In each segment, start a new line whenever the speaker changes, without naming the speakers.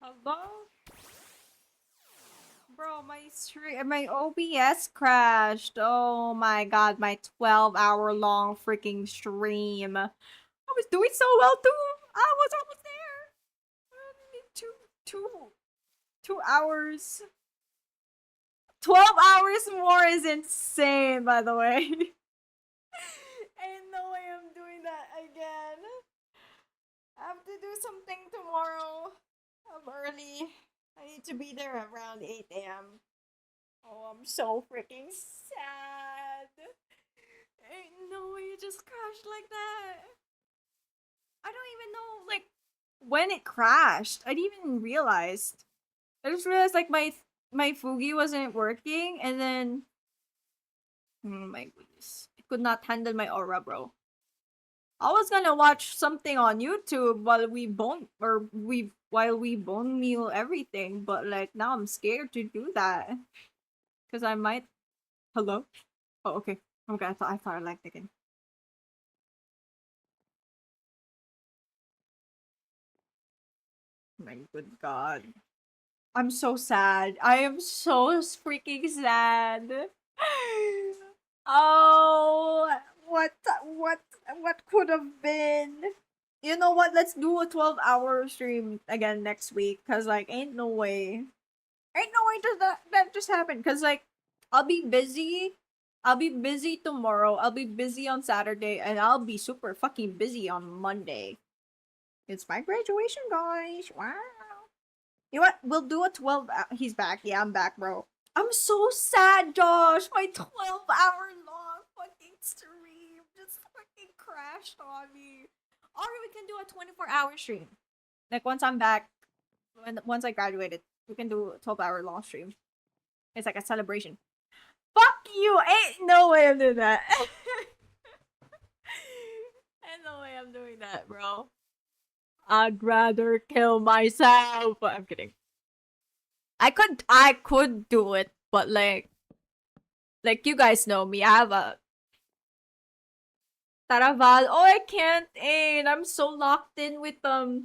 Hello? Bro, my OBS crashed. Oh my god, my 12-hour long freaking stream. I was doing so well too. I was almost there. Two, two, 2 hours. 12 hours more is insane, by the way. Ain't no way I'm doing that again. I have to do something tomorrow. I'm early. I need to be there around 8 a.m. Oh, I'm so freaking sad. Ain't no way it just crashed like that. I don't even know, like, when it crashed. I didn't even realize. I just realized, like, my Fugi wasn't working, and then... Oh my goodness. I could not handle my aura, bro. I was gonna watch something on YouTube while we bone meal everything, but like now I'm scared to do that. Cause I might hello? Oh okay. Okay, I thought I liked again. My good god. I'm so sad. I am so freaking sad. Oh, what could have been? You know what? Let's do a 12-hour stream again next week. Cause like, ain't no way. Ain't no way does that just happen. Cause like, I'll be busy. I'll be busy tomorrow. I'll be busy on Saturday, and I'll be super fucking busy on Monday. It's my graduation, guys. Wow. You know what? We'll do a 12. He's back. Yeah, I'm back, bro. I'm so sad, Josh. My 12-hour long fucking stream just fucking crashed on me. Or we can do a 24-hour stream. Like once I'm back, once I graduated, we can do a 12-hour long stream. It's like a celebration. Fuck you! Ain't no way I'm doing that. Ain't no way I'm doing that, bro. I'd rather kill myself. I'm kidding. I could do it, but like you guys know me. I have a Taraval. Oh, I can't aid. I'm so locked in with Oh,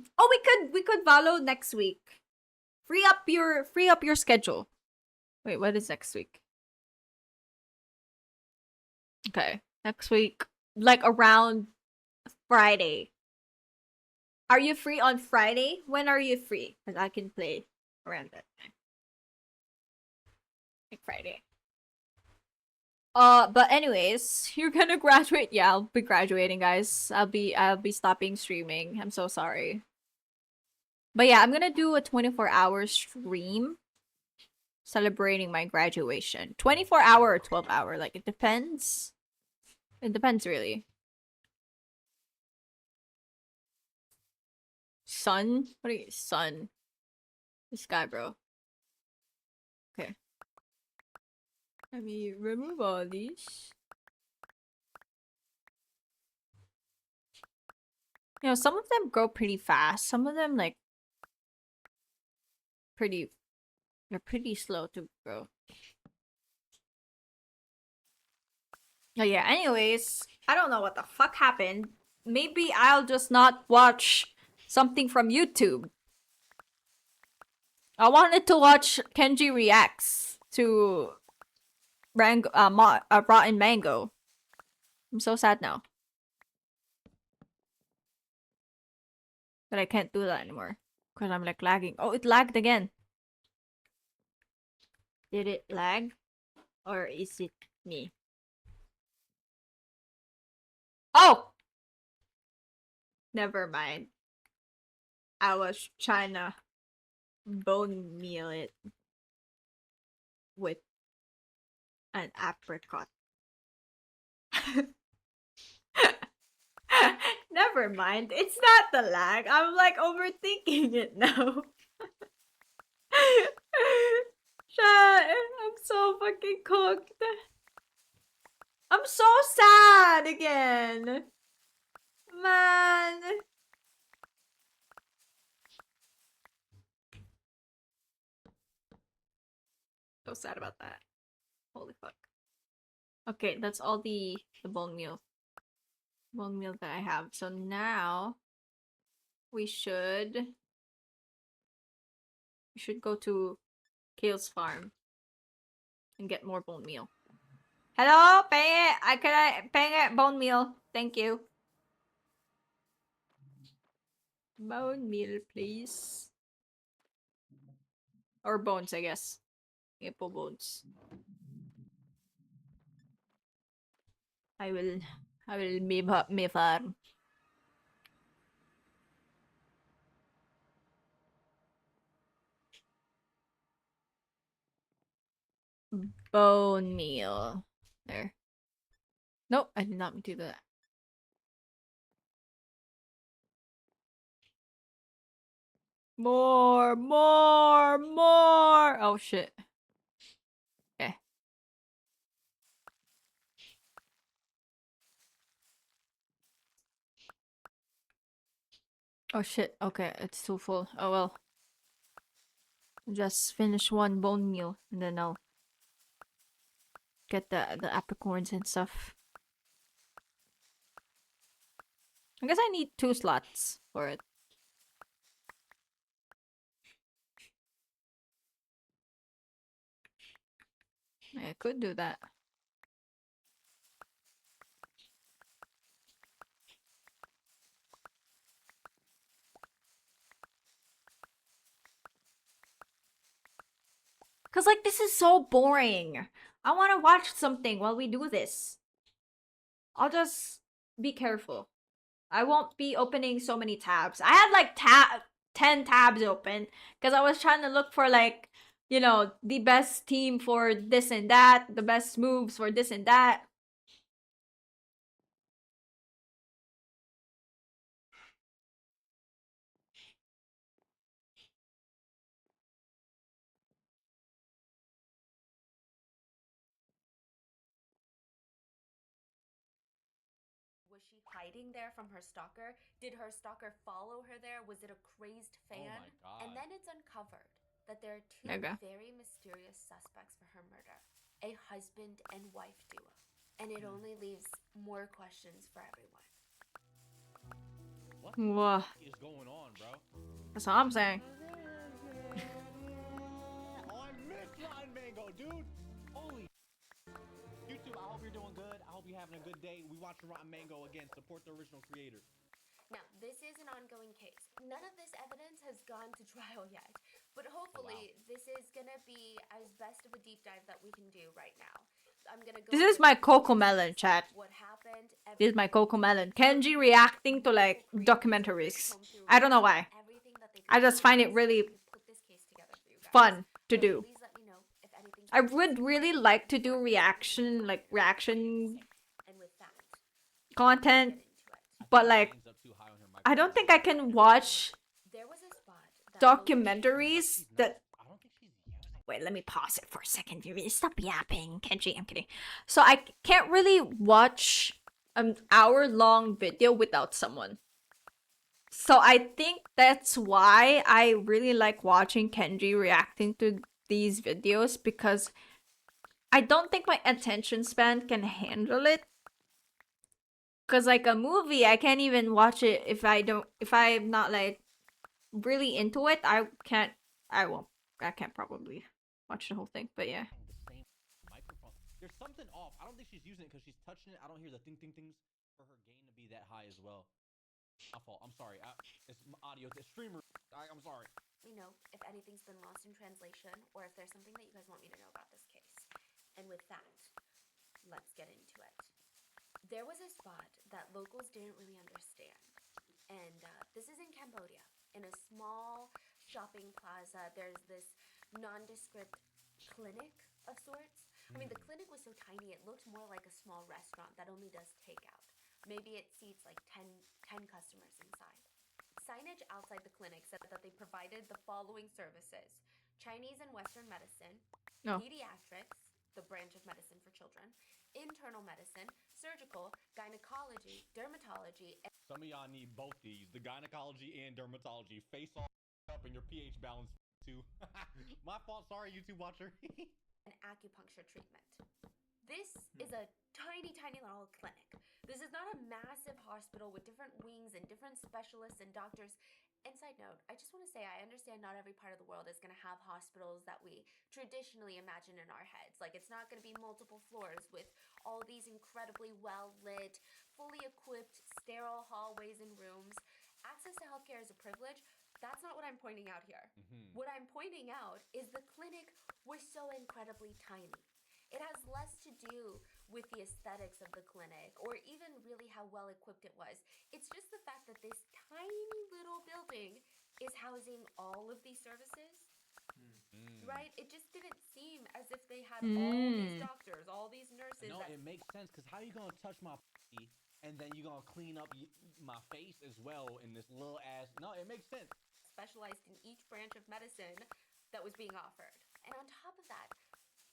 we could Valo next week. Free up your schedule. Wait, what is next week? Okay, next week, like around Friday. Are you free on Friday? When are you free? Because I can play around that time. Like Friday. But anyways, you're gonna graduate. Yeah, I'll be graduating, guys. I'll be stopping streaming. I'm so sorry. But yeah, I'm gonna do a 24-hour stream celebrating my graduation. 24-hour or 12-hour, like it depends. It depends really. Sun? What are you? Sun. This guy, bro. Okay. Let me remove all these. You know, some of them grow pretty fast. Some of them, like, they're pretty slow to grow. Oh yeah, anyways, I don't know what the fuck happened. Maybe I'll just not watch something from YouTube. I wanted to watch Kenji reacts to Rotten Mango. I'm so sad now. But I can't do that anymore. Because I'm like lagging. Oh, it lagged again. Did it lag? Or is it me? Oh! Never mind. I was trying to bone meal it with an apricot. Never mind. It's not the lag. I'm like overthinking it now. Shit. I'm so fucking cooked. I'm so sad again. Man. So sad about that. Holy fuck. Okay, that's all the bone meal that I have. So now we should We should go to Kale's farm and get more bone meal. Hello, pay it. Pay it bone meal. Thank you. Bone meal, please. Or bones, I guess. Apple bones. I will move up my farm. Bone meal. There. Nope, I did not do that. More. Oh shit. Okay. Oh shit. Okay, it's too full. Oh well. Just finish one bone meal and then I'll get the apricorns and stuff. I guess I need 2 slots for it. I could do that. Cause like this is so boring. I want to watch something while we do this. I'll just be careful. I won't be opening so many tabs. I had like 10 tabs open because I was trying to look for like, you know, the best team for this and that, the best moves for this and that.
Was she hiding there from her stalker? Did her stalker follow her there? Was it a crazed fan?
Oh my god.
And then it's uncovered that there are 2 very mysterious suspects for her murder. A husband and wife duo. And it only leaves more questions for everyone.
What
Whoa.
is going on, bro?
That's all I'm saying.
Oh, I missed Rotten Mango, dude. Holy. YouTube, I hope you're doing good. I hope you're having a good day. We watching Rotten Mango again. Support the original creator.
Now, this is an ongoing case. None of this evidence has gone to trial yet, but hopefully this is gonna be as best of a deep dive that we can do right now. I'm gonna go.
This is my Cocomelon chat.
What happened?
This is my Cocomelon. Kenji reacting to like documentaries. I don't know why. I just find it really fun to do. I would really like to do reaction content, but like I don't think I can watch documentaries that. Wait, let me pause it for a second. Stop yapping, Kenji. I'm kidding. So I can't really watch an hour-long video without someone. So I think that's why I really like watching Kenji reacting to these videos, because I don't think my attention span can handle it. Cause like a movie, I can't even watch it if I'm not like really into it. I can't probably watch the whole thing, but yeah.
The same microphone. There's something off. I don't think she's using it because she's touching it. I don't hear the things for her gain to be that high as well. My fault. I'm sorry. It's audio. It's streamer. I'm sorry.
You know, if anything's been lost in translation, or if there's something that you guys want me to know about this case. And with that, let's get into it. There was a spot that locals didn't really understand. And this is in Cambodia. In a small shopping plaza, there's this nondescript clinic of sorts. I mean, the clinic was so tiny, it looked more like a small restaurant that only does takeout. Maybe it seats like 10 customers inside. Signage outside the clinic said that they provided the following services: Chinese and Western medicine, pediatrics, the branch of medicine for children, internal medicine, surgical, gynecology, dermatology, and
some of y'all need both these, the gynecology and dermatology. Face all up and your pH balance too. My fault, sorry, YouTube watcher.
an acupuncture treatment. This is a tiny little clinic. This is not a massive hospital with different wings and different specialists and doctors. And side note, I just want to say I understand not every part of the world is going to have hospitals that we traditionally imagine in our heads. Like, it's not going to be multiple floors with all these incredibly well lit, fully equipped, sterile hallways and rooms. Access to healthcare is a privilege. That's not what I'm pointing out here. What I'm pointing out is the clinic was so incredibly tiny. It has less to do with the aesthetics of the clinic or even really how well equipped it was. It's just the fact that this tiny little building is housing all of these services. Right? It just didn't seem as if they had all these doctors, all these nurses.
No, it makes sense, because how you going to touch my pussy and then you going to clean up my face as well in this little ass... No, it makes sense.
Specialized in each branch of medicine that was being offered. And on top of that,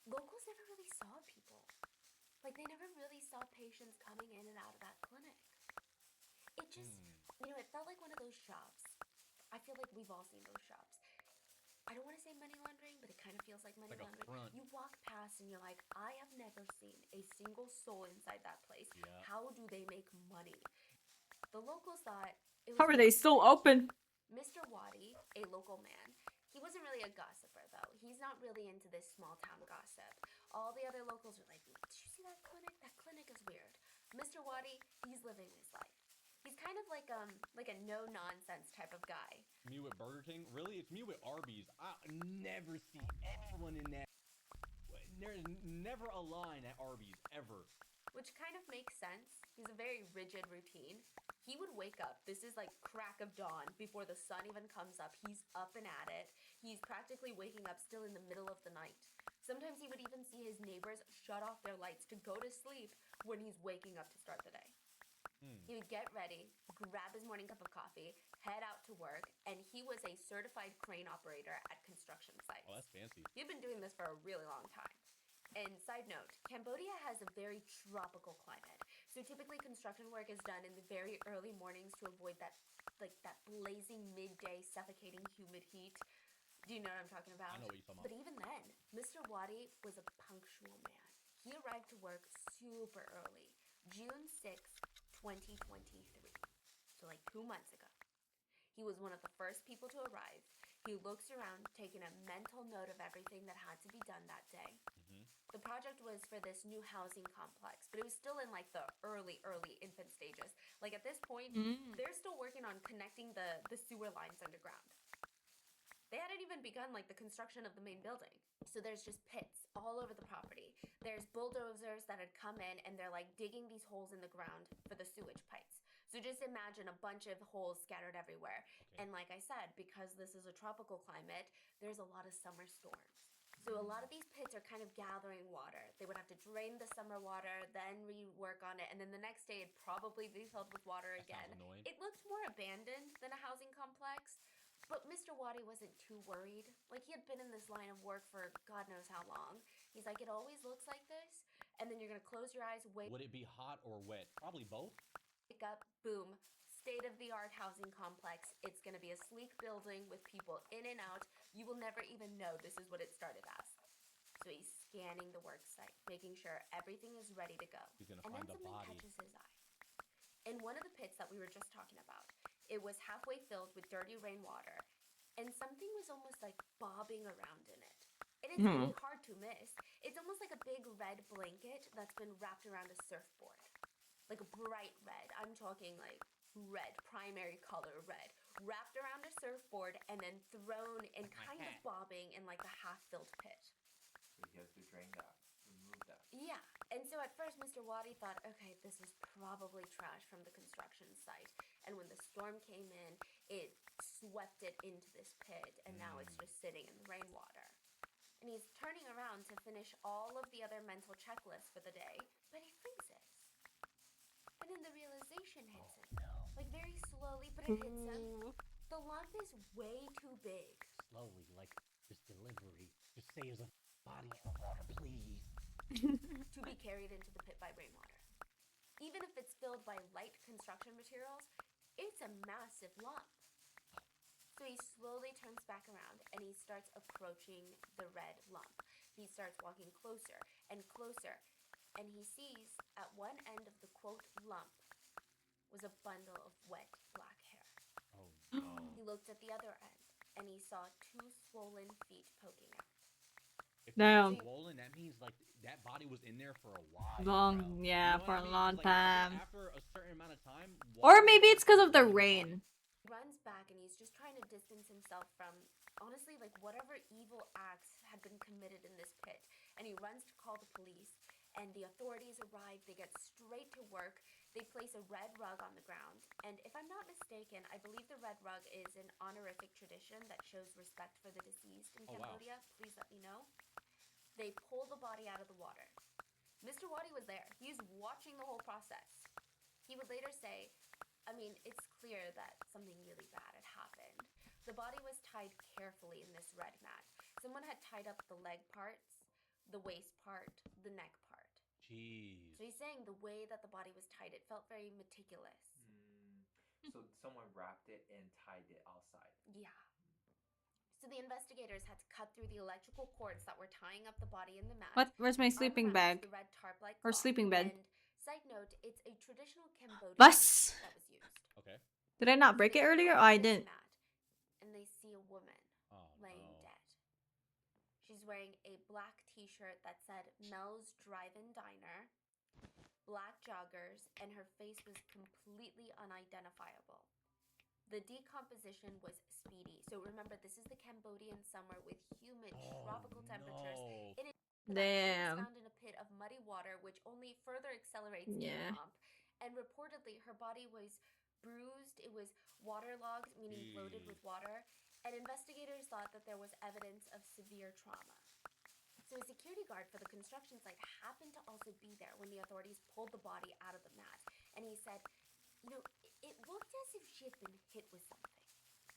locals never really saw people. Like, they never really saw patients coming in and out of that clinic. It just, it felt like one of those shops. I feel like we've all seen those shops. I don't want to say money laundering, but it kind of feels like money laundering.
Front.
You walk past and you're like, I have never seen a single soul inside that place.
Yeah.
How do they make money? The locals thought it was...
How are they still open?
Mr. Waddy, a local man, he wasn't really a gossiper, though. He's not really into this small-town gossip. All the other locals are like, did you see that clinic? That clinic is weird. Mr. Waddy, he's living his life. He's kind of like a no-nonsense type of guy.
Me with Burger King? Really? It's me with Arby's. I never see anyone in that. There's never a line at Arby's, ever.
Which kind of makes sense. He's a very rigid routine. He would wake up, this is like crack of dawn, before the sun even comes up. He's up and at it. He's practically waking up still in the middle of the night. Sometimes he would even see his neighbors shut off their lights to go to sleep when he's waking up to start the day. He would get ready, grab his morning cup of coffee, head out to work, and he was a certified crane operator at construction sites.
Oh, that's fancy.
He'd been doing this for a really long time. And side note, Cambodia has a very tropical climate. So typically construction work is done in the very early mornings to avoid that blazing midday suffocating humid heat. Do you know what I'm talking about?
I know what you're talking about.
But even then, Mr. Waddy was a punctual man. He arrived to work super early, June 6th, 2023. So like 2 months ago. He was one of the first people to arrive. He looks around, taking a mental note of everything that had to be done that day. The project was for this new housing complex, but it was still in like the early infant stages. Like at this point, they're still working on connecting the sewer lines underground. They hadn't even begun like the construction of the main building. So there's just pits all over the property. There's bulldozers that had come in and they're like digging these holes in the ground for the sewage pipes. So just imagine a bunch of holes scattered everywhere. Okay. And like I said, because this is a tropical climate, there's a lot of summer storms. So a lot of these pits are kind of gathering water. They would have to drain the summer water, then rework on it, and then the next day it'd probably be filled with water again. It looked more abandoned than a housing complex, but Mr. Waddy wasn't too worried. Like, he had been in this line of work for God knows how long. He's like, it always looks like this, and then you're gonna close your eyes, wait.
Would it be hot or wet? Probably both.
Wake up, boom. State-of-the-art housing complex. It's gonna be a sleek building with people in and out. You will never even know this is what it started as. So he's scanning the work site, making sure everything is ready to go.
He's gonna
and
find
then
the
something
body.
catches his eye. In one of the pits that we were just talking about, it was halfway filled with dirty rainwater, and something was almost like bobbing around in it. And it's really hard to miss. It's almost like a big red blanket that's been wrapped around a surfboard. Like a bright red. I'm talking like red, primary color red, wrapped around a surfboard and then thrown and kind of bobbing in like a half-filled pit.
So he has to drain that, remove that.
Yeah, and so at first Mr. Waddy thought, okay, this is probably trash from the construction site. And when the storm came in, it swept it into this pit, and now it's just sitting in the rainwater. And he's turning around to finish all of the other mental checklists for the day, but he freezes. And then the realization hits him. Like, very slowly, but it hits him. The lump is way too big.
Slowly, like this delivery. Just say there's a body in the water, please.
To be carried into the pit by rainwater. Even if it's filled by light construction materials, it's a massive lump. So he slowly turns back around and he starts approaching the red lump. He starts walking closer and closer, and he sees at one end of the quote lump was a bundle of wet black hair.
Oh
He looked at the other end and he saw 2 swollen feet poking out.
If
Damn.
it's swollen, that means like that body was in there for a while.
Long,
bro.
yeah,
You know
for
what I
a
mean? 'Cause,
long
like, I think
time.
after a certain amount of time,
Or
water
maybe it's
starts
because of the
draining body.
rain.
He runs back and he's just trying to distance himself from, honestly, like whatever evil acts had been committed in this pit. And he runs to call the police. And the authorities arrive. They get straight to work. They place a red rug on the ground. And if I'm not mistaken, I believe the red rug is an honorific tradition that shows respect for the deceased in
Oh, wow.
Cambodia. Please let me know. They pull the body out of the water. Mr. Wadi was there. He's watching the whole process. He would later say, I mean, it's clear that something really bad had happened. The body was tied carefully in this red mat. Someone had tied up the leg parts, the waist part, the neck part.
Jeez.
So he's saying the way that the body was tied, it felt very meticulous.
So someone wrapped it and tied it outside.
Yeah. So the investigators had to cut through the electrical cords that were tying up the body in the mat.
What? Where's my sleeping
unwrapped
bag?
The red tarp-like
Or
cloth,
sleeping bed?
And side note, it's a traditional Cambodian
Bus.
mat that was used.
Okay.
Did I not break it earlier? Oh, I didn't.
Mat, and they see a woman laying dead. She's wearing a black t-shirt that said Mel's Drive-In Diner, black joggers, and her face was completely unidentifiable. The decomposition was speedy. So remember, this is the Cambodian summer with humid tropical temperatures.
No.
It is
Damn.
found in a pit of muddy water, which only further accelerates
Yeah.
decomp. And reportedly, her body was bruised. It was waterlogged, meaning bloated with water. And investigators thought that there was evidence of severe trauma. So a security guard for the construction site happened to also be there when the authorities pulled the body out of the mat. And he said, you know, it looked as if she had been hit with something.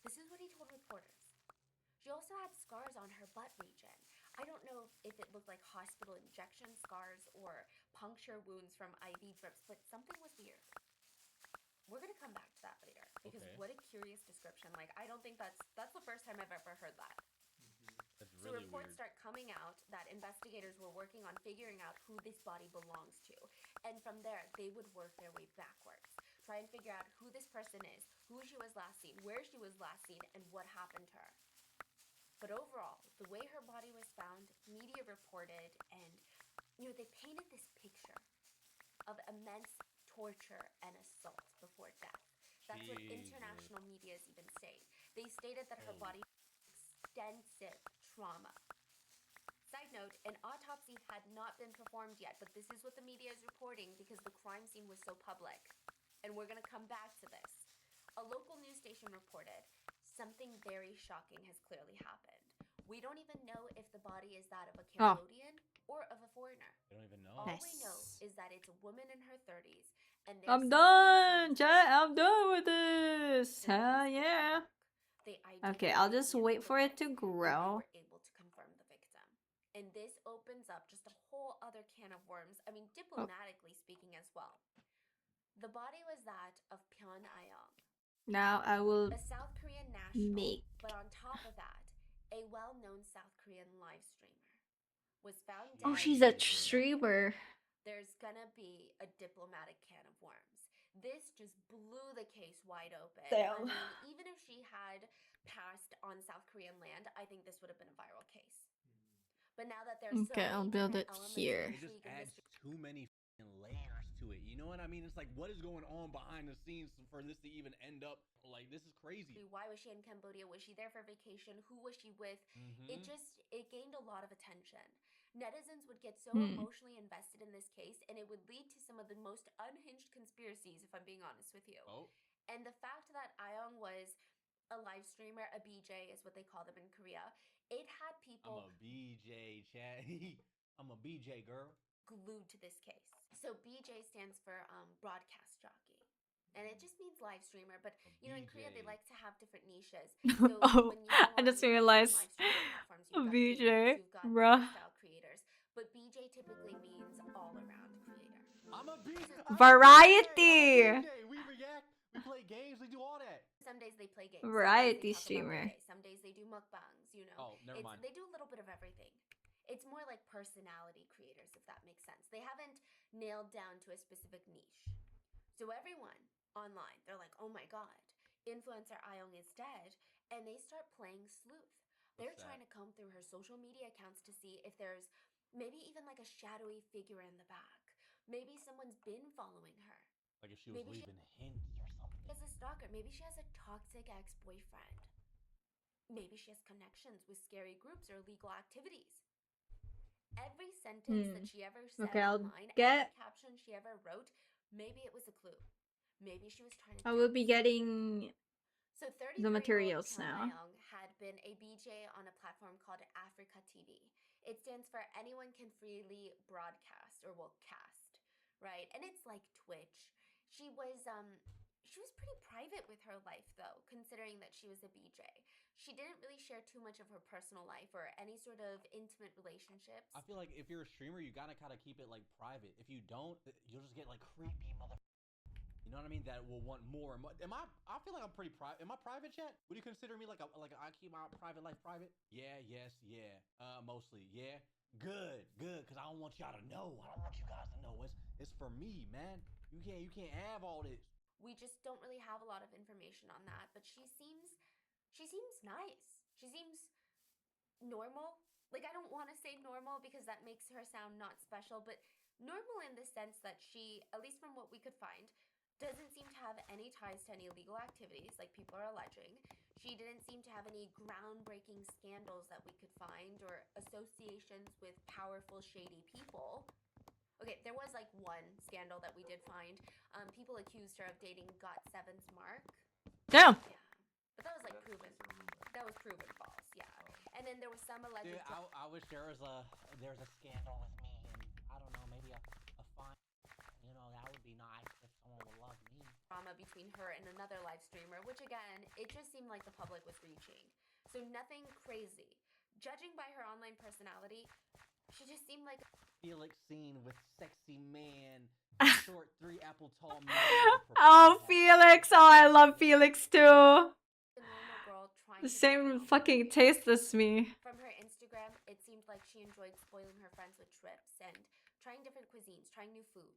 This is what he told reporters. She also had scars on her butt region. I don't know if it looked like hospital injection scars or puncture wounds from IV drips, but something was weird. We're going to come back to that later because what a curious description. Like, I don't think that's the first time I've ever heard that.
That's
So
really
reports
weird.
start coming out that investigators were working on figuring out who this body belongs to. And from there, they would work their way backwards. Try and figure out who this person is, who she was last seen, where she was last seen, and what happened to her. But overall, the way her body was found, media reported, and, you know, they painted this picture of immense torture and assault before death. That's what international medias even state. They stated that her body extensive trauma. Side note, an autopsy had not been performed yet, but this is what the media is reporting because the crime scene was so public. And we're going to come back to this. A local news station reported, something very shocking has clearly happened. We don't even know if the body is that of a Cambodian or of a foreigner.
They don't even know.
All we know is that it's a woman in her 30s. And
I'm done, chat. I'm done with this. Yeah. Okay, I'll just wait for it to grow.
Able to confirm the victim. And this opens up just a whole other can of worms. I mean, diplomatically speaking as well. The body was that of Pyeon Ayong.
Now I will
a South Korean national,
make.
But on top of that, a well-known South Korean live streamer was found dead.
Oh, she's a streamer.
There's gonna be a diplomatic can of worms. This just blew the case wide open.
Damn.
I mean, even if she had passed on South Korean land, I think this would have been a viral case. But now that there's
okay, I'll build it here.
It just adds too many layers to it. You know what I mean? It's like, what is going on behind the scenes for this to even end up like this? Is crazy.
Why was she in Cambodia? Was she there for vacation? Who was she with? It gained a lot of attention. Netizens would get so emotionally invested in this case, and it would lead to some of the most unhinged conspiracies, if I'm being honest with you. And the fact that Ayong was a live streamer, a BJ is what they call them in Korea, it had people...
I'm a BJ, chat. I'm a BJ, girl.
Glued to this case. So BJ stands for broadcast jockey. And it just means live streamer, but you know, in Korea they like to have different niches. So when you
I just realized BJ, bruh.
Creators, but BJ typically means all around creator.
I'm a BJ.
Variety.
We react, we play games, we do all that.
Some days they play games.
Variety streamer.
Some days they do mukbangs, you know.
Oh, never mind.
They do a little bit of everything. It's more like personality creators, if that makes sense. They haven't nailed down to a specific niche. So everyone online, they're like, oh my God, influencer Ayong is dead, and they start playing sleuth. They're
What's
trying
that?
to comb through her social media accounts to see if there's maybe even like a shadowy figure in the back. Maybe someone's been following her.
Like if she was
Maybe she
leaving hints or something.
has a stalker. Maybe she has a toxic ex-boyfriend. Maybe she has connections with scary groups or illegal activities. Every sentence that she ever said
Okay, I'll
online,
get.
every caption she ever wrote, maybe it was a clue. Maybe she was trying to.
I will be getting
So
the
33-year-old
materials
Kim
now.
Ayong had been a BJ on a platform called Africa TV. It stands for Anyone Can Freely Broadcast, or well, cast, right? And it's like Twitch. She was pretty private with her life though, considering that she was a BJ. She didn't really share too much of her personal life or any sort of intimate relationships.
I feel like if you're a streamer, you gotta kind of keep it like private. If you don't, you'll just get like creepy mother. You know what I mean? That will want more. Am I? I feel like I'm pretty private. Am I private, chat? Would you consider me like I keep my private life private? Yeah. Yes. Yeah. Mostly. Yeah. Good. Good. Cause I don't want y'all to know. I don't want you guys to know. It's for me, man. You can't have all this.
We just don't really have a lot of information on that, but she seems nice. She seems normal. Like, I don't want to say normal because that makes her sound not special, but normal in the sense that she, at least from what we could find, doesn't seem to have any ties to any illegal activities like people are alleging. She didn't seem to have any groundbreaking scandals that we could find or associations with powerful, shady people. Okay, there was like one scandal that we did find. People accused her of dating GOT7's Mark.
Damn.
Yeah, but that was like proven. That was proven false. Yeah, and then there was some alleged.
Dude, I wish there was a scandal with me, and I don't know, maybe a fine. You know, that would be nice if someone would love me.
Drama between her and another live streamer, which again, it just seemed like the public was reaching. So nothing crazy. Judging by her online personality, she just seemed like
Felix scene with sexy man, short 3 apple tall man.
Oh, Felix. Oh, I love Felix too.
a normal girl trying
The
to
same fucking taste as me.
From her Instagram, it seemed like she enjoyed spoiling her friends with trips and trying different cuisines, trying new food.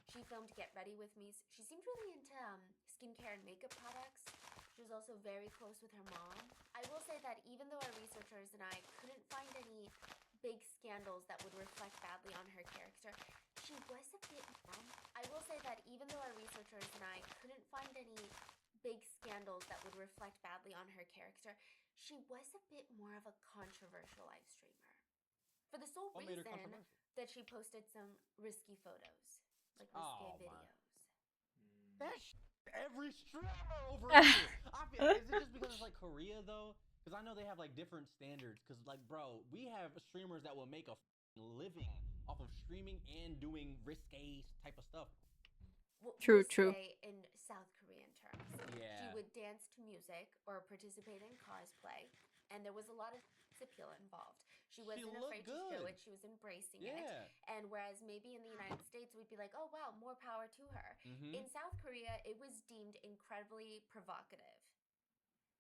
She filmed Get Ready With Me. She seemed really into skincare and makeup products. She was also very close with her mom. I will say that even though our researchers and I couldn't find any big scandals that would reflect badly on her character, she was a bit mom. I will say that even though our researchers and I couldn't find any big scandals that would reflect badly on her character, she was a bit more of a controversial live streamer. For the sole reason that she posted some risky photos, like risque videos.
That's every streamer over here. Is it just because it's like Korea though? Because I know they have like different standards. Because like, bro, we have streamers that will make a living off of streaming and doing risque type of stuff.
True.
In South Korean terms.
Yeah.
She would dance to music or participate in cosplay, and there was a lot of appeal involved. She wasn't afraid to show it. She was embracing it. And whereas maybe in the United States we'd be like, oh wow, more power to her. In South Korea, it was deemed incredibly provocative.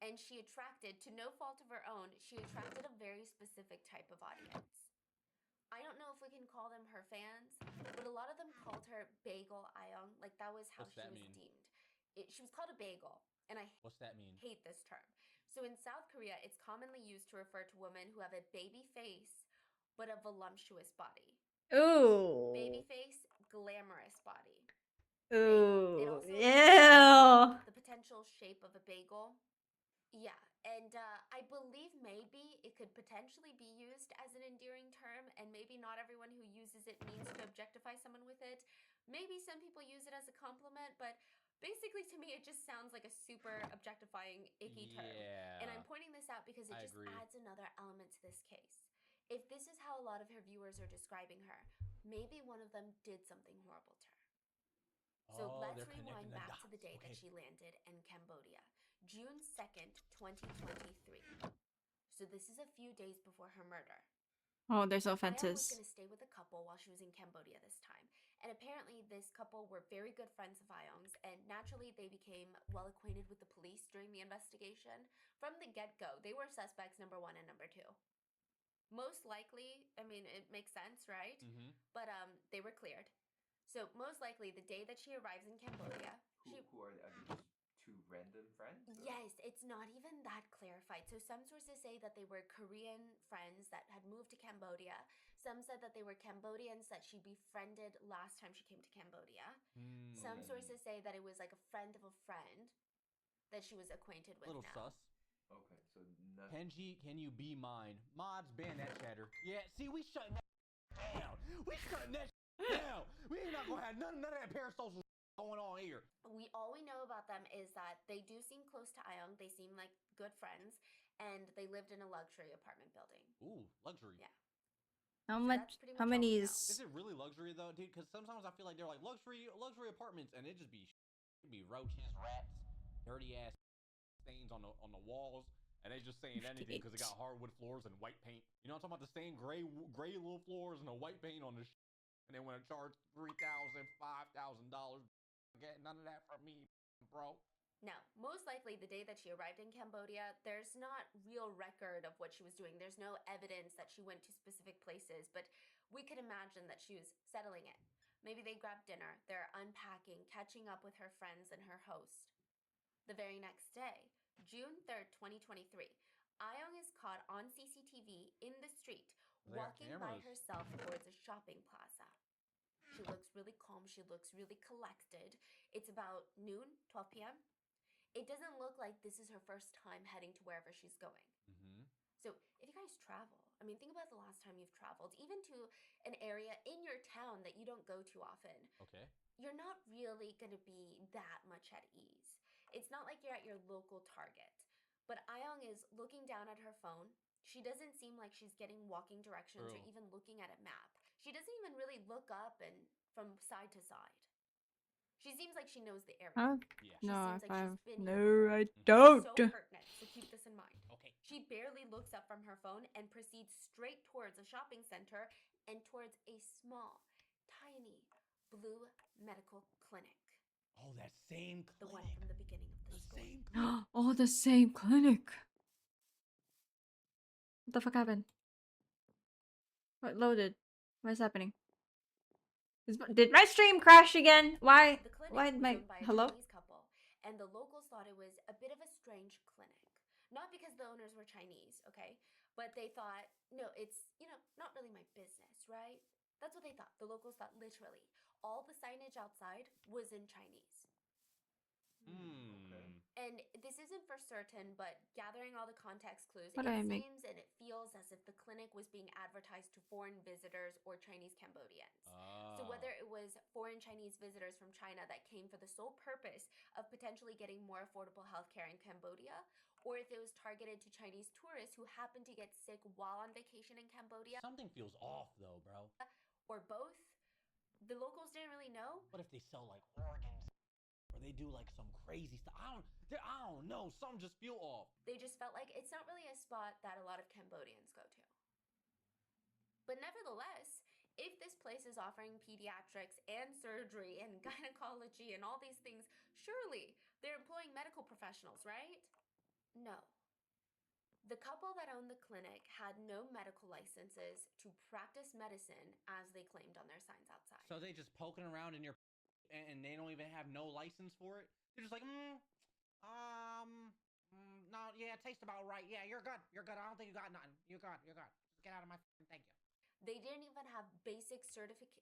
And she attracted, to no fault of her own, she attracted a very specific type of audience. I don't know if we can call them her fans, but a lot of them called her Bagel Ayong. Like, that was how she was deemed. She was called a bagel, and I hate this term. So in South Korea, it's commonly used to refer to women who have a baby face, but a voluptuous body.
Ooh.
Baby face, glamorous body.
Ooh.
Ew. The potential shape of a bagel. Yeah, and I believe maybe it could potentially be used as an endearing term, and maybe not everyone who uses it means to objectify someone with it. Maybe some people use it as a compliment, but basically to me it just sounds like a super objectifying, icky term.
Yeah.
And I'm pointing this out because it just adds another element to this case. If this is how a lot of her viewers are describing her, maybe one of them did something horrible to her. So let's rewind back to the day that she landed in Cambodia. June 2nd, 2023. So this is a few days before her murder.
Oh, there's offenses.
Ayong was going to stay with a couple while she was in Cambodia this time. And apparently this couple were very good friends of Ayong's, and naturally they became well acquainted with the police during the investigation. From the get-go, they were suspects number 1 and number 2. Most likely, I mean, it makes sense, right? But they were cleared. So most likely the day that she arrives in Cambodia,
who are these 2 two random friends? Or?
Yes, it's not even that clarified. So some sources say that they were Korean friends that had moved to Cambodia. Some said that they were Cambodians that she befriended last time she came to Cambodia. Some sources say that it was like a friend of a friend that she was acquainted with
Little
now.
sus.
Okay, so nothing.
Kenji, can you be mine? Mods, ban that chatter. Yeah, see, we shutting that down. We shutting that down. We ain't not gonna have none of that parasocial going on here.
All we know about them is that they do seem close to Ayong. They seem like good friends, and they lived in a luxury apartment building.
Ooh, luxury.
Yeah.
How
So
much?
that's pretty
How
much all
many
we know.
Is
is?
it really luxury though, dude? Because sometimes I feel like they're like luxury apartments, and it just be roaches, rats, dirty ass stains on the walls, and they just saying anything because it got hardwood floors and white paint. You know what I'm talking about? The same gray little floors and the white paint on the and they want to charge $3,000, $5,000. Get none of that from me, bro.
Now, most likely the day that she arrived in Cambodia, there's not real record of what she was doing. There's no evidence that she went to specific places, but we could imagine that she was settling in. Maybe they grabbed dinner, they're unpacking, catching up with her friends and her host. The very next day, June 3rd, 2023, Ayong is caught on CCTV in the street, walking by herself towards a shopping plaza. She looks really calm, she looks really collected. It's about noon, 12 p.m. It doesn't look like this is her first time heading to wherever she's going. So if you guys travel, I mean, think about the last time you've traveled, even to an area in your town that you don't go to often.
Okay.
You're not really going to be that much at ease. It's not like you're at your local Target. But Ayong is looking down at her phone. She doesn't seem like she's getting walking directions or even looking at a map. She doesn't even really look up and from side to side. She seems like she knows the area.
Huh?
Yeah.
She
No,
seems like she's been
no,
here before.
I
It's
don't.
so pertinent, so keep this in mind.
Okay.
She barely looks up from her phone and proceeds straight towards a shopping center and towards a small, tiny, blue medical clinic.
Oh, that same clinic.
The one from the beginning of the story.
Same clinic.
Oh, the same clinic. What the fuck happened? What loaded? What's happening? Did my stream crash again? Why?
The clinic
Why
was
my
owned by a
hello?
Chinese couple, and the locals thought it was a bit of a strange clinic. Not because the owners were Chinese, okay? But they thought, no, it's, not really my business, right? That's what they thought. The locals thought literally. All the signage outside was in Chinese.
Okay.
And this isn't for certain, but gathering all the context clues,
What do I
it
make?
seems and it feels as if the clinic was being advertised to foreign visitors or Chinese Cambodians. So whether it was foreign Chinese visitors from China that came for the sole purpose of potentially getting more affordable healthcare in Cambodia, or if it was targeted to Chinese tourists who happened to get sick while on vacation in Cambodia,
Something feels off though, bro.
or both, the locals didn't really know.
What if they sell like organs, or they do like some crazy stuff? I don't know. Something just feel off.
They just felt like it's not really a spot that a lot of Cambodians go to. But nevertheless, if this place is offering pediatrics and surgery and gynecology and all these things, surely they're employing medical professionals, right? No. The couple that owned the clinic had no medical licenses to practice medicine as they claimed on their signs outside.
So they just poking around in your and they don't even have no license for it? They're just like, no, yeah, it tastes about right. Yeah, you're good. You're good. I don't think you got nothing. You're good. You're good. Just get out of my thank you.
They didn't even have basic certificates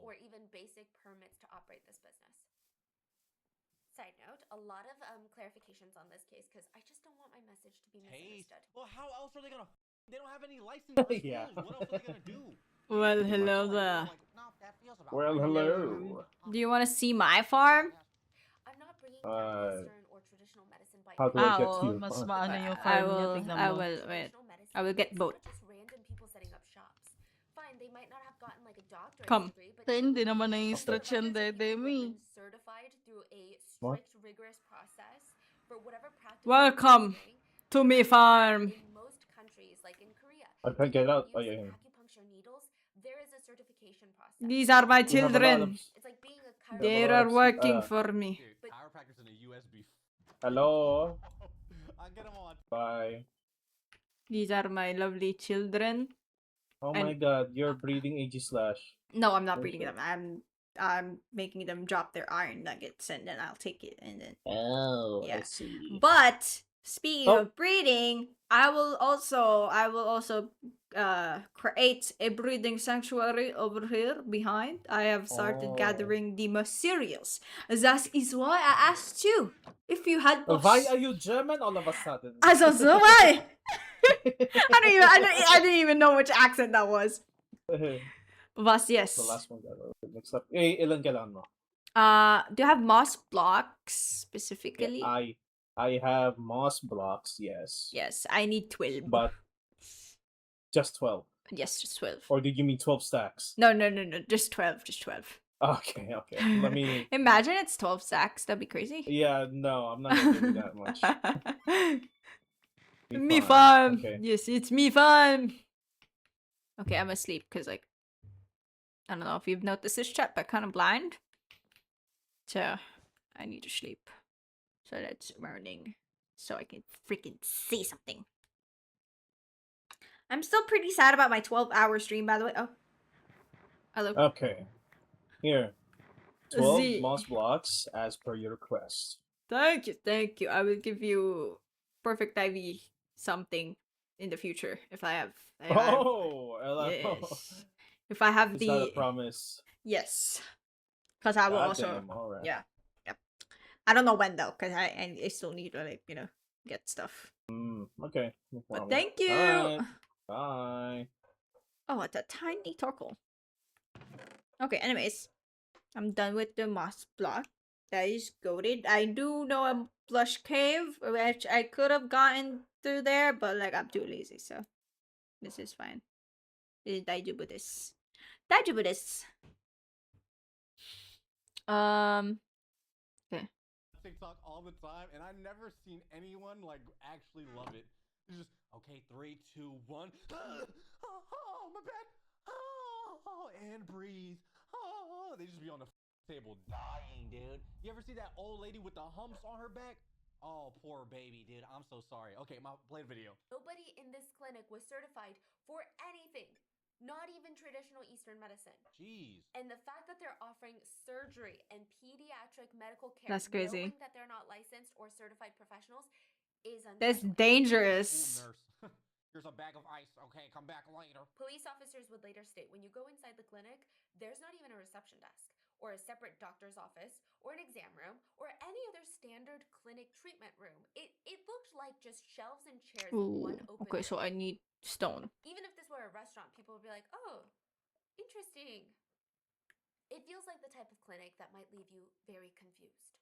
or even basic permits to operate this business. Side note, a lot of clarifications on this case because I just don't want my message to be misunderstood.
Well, how else are they gonna? They don't have any license.
Yeah.
What else are they gonna do?
Well, hello there.
Well, hello.
Do you want to see my farm?
I'm not bringing down Western or traditional medicine by
How do I get to
Oo,
your
mas
farm?
maano yung
I
farm niya,
will.
tignan
I
mo.
will. Wait.
Traditional medicine,
I will get
it's
both.
not just random people setting up shops. Fine, they might not have gotten like a doctorate
Come.
degree, but
Hindi naman
they're
na-instruct yan,
providers of people who have
Demi.
been certified through a
What?
strict, rigorous process for whatever practice
Welcome
they're doing.
to me farm.
In most countries, like in Korea,
I can't
to
get
even
out. Oh,
use
yeah.
acupuncture needles, there is a certification process.
These are my
We have a lot
children.
of-
It's like being a
They
lot
are
of-
working for me.
Dude, chiropractors in a USB.
Hello.
I get them on.
Bye.
These are my lovely children.
Oh
And-
my god, you're breeding AG slash.
No, I'm not
Oh,
breeding
shit.
them. I'm making them drop their iron nuggets, and then I'll take it, and then
Oh, I
yeah.
see.
But speaking
Oh.
of breeding, I will also create a breeding sanctuary over here behind. I have started
Oh.
gathering the materials. That is why I asked you if you had
Why are you German all of a sudden?
I don't know why. I didn't even know which accent that was. But yes.
The last one got mixed up. Eh, ilan kailangan mo?
Do you have moss blocks
Yeah,
specifically?
I have moss blocks, yes.
Yes, I need 12.
But just 12.
Yes, just 12.
Or did you mean 12 stacks?
No, just 12, just 12.
Okay. Let me
Imagine it's 12 stacks. That'd be crazy.
Yeah, no, I'm not gonna give you that much.
Me fun.
Okay.
Yes, it's me fun. Okay, I'm asleep because, like, I don't know if you've noticed this chat, but kind of blind. So, I need to sleep. So that's morning. So I can freaking see something. I'm still pretty sad about my 12-hour stream, by the way. Oh. Hello.
Okay. Here. 12
Z.
moss blocks as per your request.
Thank you. I will give you perfect IV something in the future if I have. Yes. If I have
Is
the.
that a promise?
Yes. Because I will also.
Damn, all right.
Yeah. Yep. I don't know when though, because I still need to, like, get stuff.
Okay. No
But
problem.
thank you.
All right. Bye.
Oh, it's a tiny turtle. Okay. Anyways, I'm done with the moss block. That is goated. I do know a plush cave, which I could have gotten through there, but like I'm too lazy, so this is fine. Daijoubu desu. Daijoubu desu. Okay.
TikTok all the time, and I've never seen anyone like actually love it. It's just okay, 3, 2, 1. Oh, my bad. Oh, and breathe. Oh, they just be on the table dying, dude. You ever see that old lady with the humps on her back? Oh, poor baby, dude. I'm so sorry. Okay, play the video.
Nobody in this clinic was certified for anything. Not even traditional Eastern medicine.
Jeez.
And the fact that they're offering surgery and pediatric medical care,
That's crazy.
knowing that they're not licensed or certified professionals, is unsettling.
That's dangerous.
Ooh, nurse. Here's a bag of ice. Okay, come back later.
Police officers would later state, when you go inside the clinic, there's not even a reception desk, or a separate doctor's office, or an exam room, or any other standard clinic treatment room. It looked like just shelves and chairs with one open
Okay, so
door.
I need stone.
Even if this were a restaurant, people would be like, oh, interesting. It feels like the type of clinic that might leave you very confused.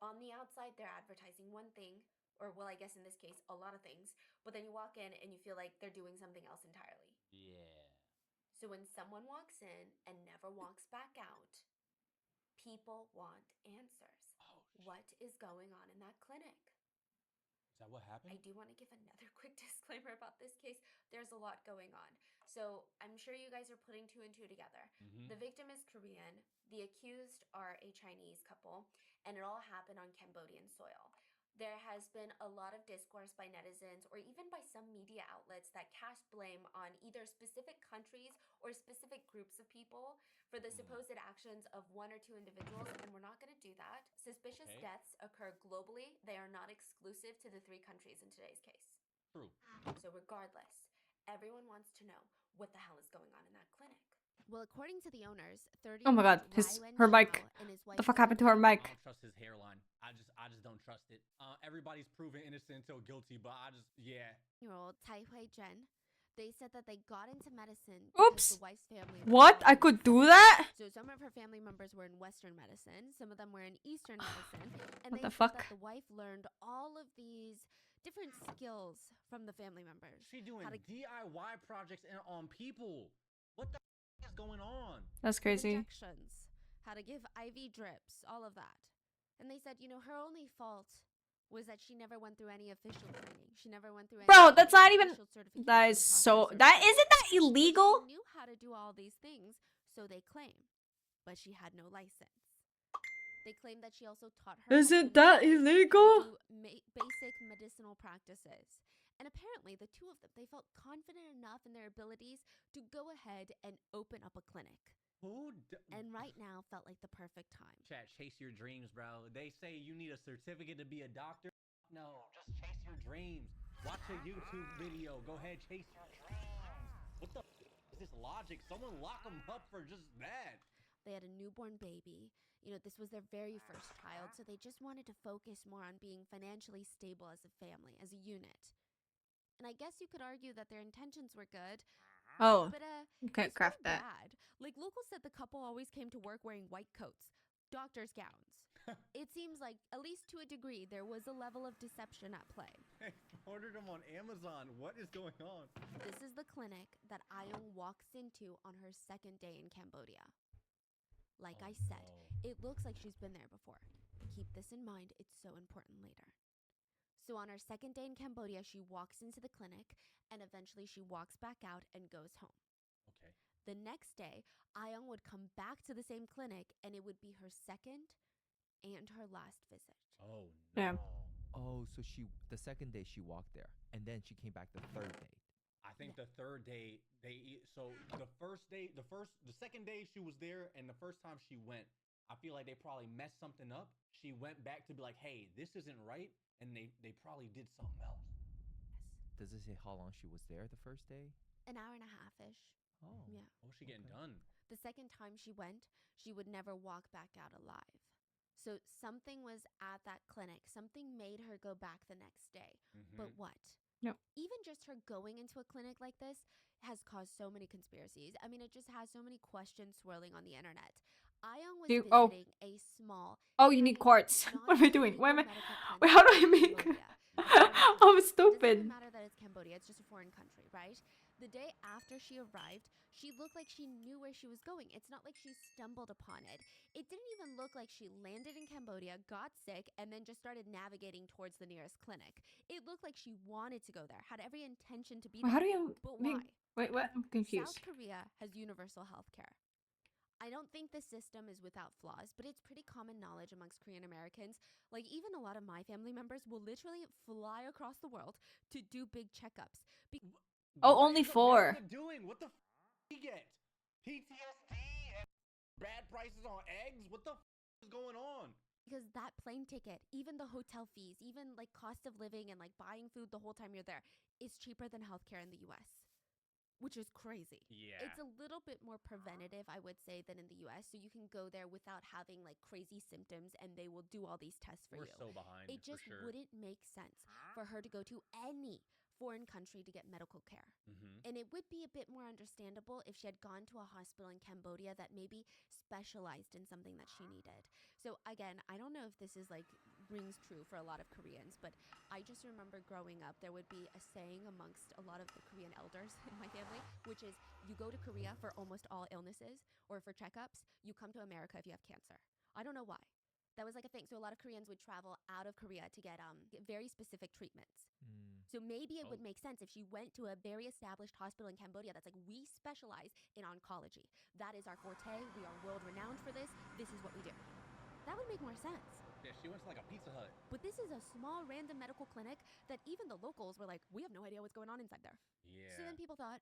On the outside, they're advertising one thing, or well, I guess in this case, a lot of things, but then you walk in and you feel like they're doing something else entirely.
Yeah.
So when someone walks in and never walks back out, people want answers.
Oh,
what is going on in that clinic?
Is that what happened?
I do want to give another quick disclaimer about this case. There's a lot going on. So I'm sure you guys are putting 2 and 2 together. The victim is Korean, the accused are a Chinese couple, and it all happened on Cambodian soil. There has been a lot of discourse by netizens or even by some media outlets that cast blame on either specific countries or specific groups of people for the supposed actions of 1 or 2 individuals, and we're not going to do that. Suspicious deaths occur globally. They are not exclusive to the 3 countries in today's case.
True.
So regardless, everyone wants to know what the hell is going on in that clinic. Well, according to the owners, 30
Oh my god, her mic. What the fuck happened to her mic?
I don't trust his hairline. I just don't trust it. Everybody's proven innocent until guilty, but
Year-old Tai Hui Jen. They said that they got into medicine
Oops.
because the wife's family.
What? I could do that?
So some of her family members were in Western medicine, some of them were in Eastern medicine, and
What
they
the
said
fuck?
that the wife learned all of these different skills from the family members.
she doing DIY projects on people. What the is going on?
That's crazy.
Injections, how to give IV drips, all of that. And they said, her only fault was that she never went through any official training. She never went through any
Bro, that's not even.
official certification
That is so.
process or
That
training.
isn't that
She
illegal?
knew how to do all these things, so they claim. But she had no license. They claim that she also taught her
Isn't
husband
that
how to
illegal?
do basic medicinal practices. And apparently, the 2 of them, they felt confident enough in their abilities to go ahead and open up a clinic. And right now felt like the perfect time.
Chat, chase your dreams, bro. They say you need a certificate to be a doctor. No, just chase your dreams. Watch a YouTube video. Go ahead, chase your dreams. What the is this logic? Someone lock them up for just that.
They had a newborn baby. You know, this was their very first child, so they just wanted to focus more on being financially stable as a family, as a unit. And I guess you could argue that their intentions were good.
Oh,
But
you can't
it's
craft
not
that.
bad. Like, locals said the couple always came to work wearing white coats, doctor's gowns. It seems like, at least to a degree, there was a level of deception at play.
I ordered them on Amazon. What is going on?
This is the clinic that Ayong walks into on her second day in Cambodia. Like I said, it looks like she's been there before. Keep this in mind, it's so important later. So on her second day in Cambodia, she walks into the clinic, and eventually she walks back out and goes home.
Okay.
The next day, Ayong would come back to the same clinic, and it would be her second and her last visit.
Oh, no.
Yeah.
Oh, so the second day she walked there, and then she came back the third day.
I think the third day, the second day she was there, and the first time she went, I feel like they probably messed something up. She went back to be like, hey, this isn't right. And they probably did something else.
Yes.
Does it say how long she was there the first day?
An hour and a half-ish.
Oh.
Yeah.
What was she getting done?
The second time she went, she would never walk back out alive. So something was at that clinic. Something made her go back the next day. But what?
No.
Even just her going into a clinic like this has caused so many conspiracies. I mean, it just has so many questions swirling on the internet. Ayong was visiting a small...
Oh, you need quartz. What am I doing? Why am I... Wait, how do I make... I'm stupid.
It doesn't matter that it's Cambodia. It's just a foreign country, right? The day after she arrived, she looked like she knew where she was going. It's not like she stumbled upon it. It didn't even look like she landed in Cambodia, got sick, and then just started navigating towards the nearest clinic. It looked like she wanted to go there, had every intention to be there.
How do you
But
make...
why?
Wait, what? I'm confused.
South Korea has universal health care. I don't think the system is without flaws, but it's pretty common knowledge amongst Korean Americans. Like, even a lot of my family members will literally fly across the world to do big checkups.
Oh, only 4.
Doing? What the we get? PTSD and bad prices on eggs? What the is going on?
Because that plane ticket, even the hotel fees, even like cost of living and like buying food the whole time you're there is cheaper than healthcare in the US. Which is crazy.
Yeah.
It's a little bit more preventative, I would say, than in the US. So you can go there without having like crazy symptoms and they will do all these tests for you.
We're so behind.
It just wouldn't make sense for her to go to any foreign country to get medical care. And it would be a bit more understandable if she had gone to a hospital in Cambodia that maybe specialized in something that she needed. So again, I don't know if this is like rings true for a lot of Koreans, but I just remember growing up, there would be a saying amongst a lot of the Korean elders in my family, which is you go to Korea for almost all illnesses or for checkups, you come to America if you have cancer. I don't know why. That was like a thing. So a lot of Koreans would travel out of Korea to get very specific treatments. So maybe it would make sense if she went to a very established hospital in Cambodia that's like, we specialize in oncology. That is our forte. We are world renowned for this. This is what we do. That would make more sense.
Yeah, she went to like a Pizza Hut.
But this is a small random medical clinic that even the locals were like, we have no idea what's going on inside there.
Yeah.
So then people thought,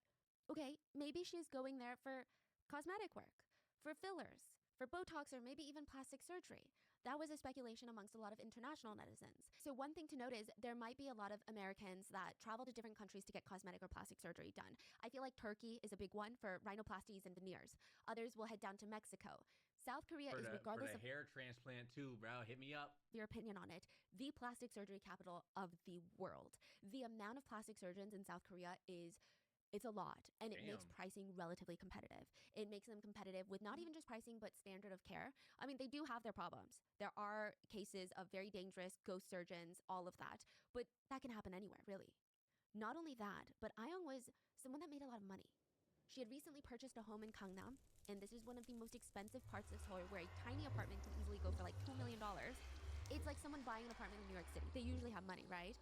okay, maybe she's going there for cosmetic work, for fillers, for Botox, or maybe even plastic surgery. That was a speculation amongst a lot of international netizens. So one thing to note is there might be a lot of Americans that travel to different countries to get cosmetic or plastic surgery done. I feel like Turkey is a big one for rhinoplasties and veneers. Others will head down to Mexico. South Korea is, regardless
of hair transplant too, bro. Hit me up.
Your opinion on it, the plastic surgery capital of the world. The amount of plastic surgeons in South Korea it's a lot, and it makes pricing relatively competitive. It makes them competitive with not even just pricing, but standard of care. I mean, they do have their problems. There are cases of very dangerous ghost surgeons, all of that, but that can happen anywhere, really. Not only that, but Ayong was someone that made a lot of money. She had recently purchased a home in Gangnam, and this is one of the most expensive parts of Seoul, where a tiny apartment can easily go for like $2 million. It's like someone buying an apartment in New York City. They usually have money, right?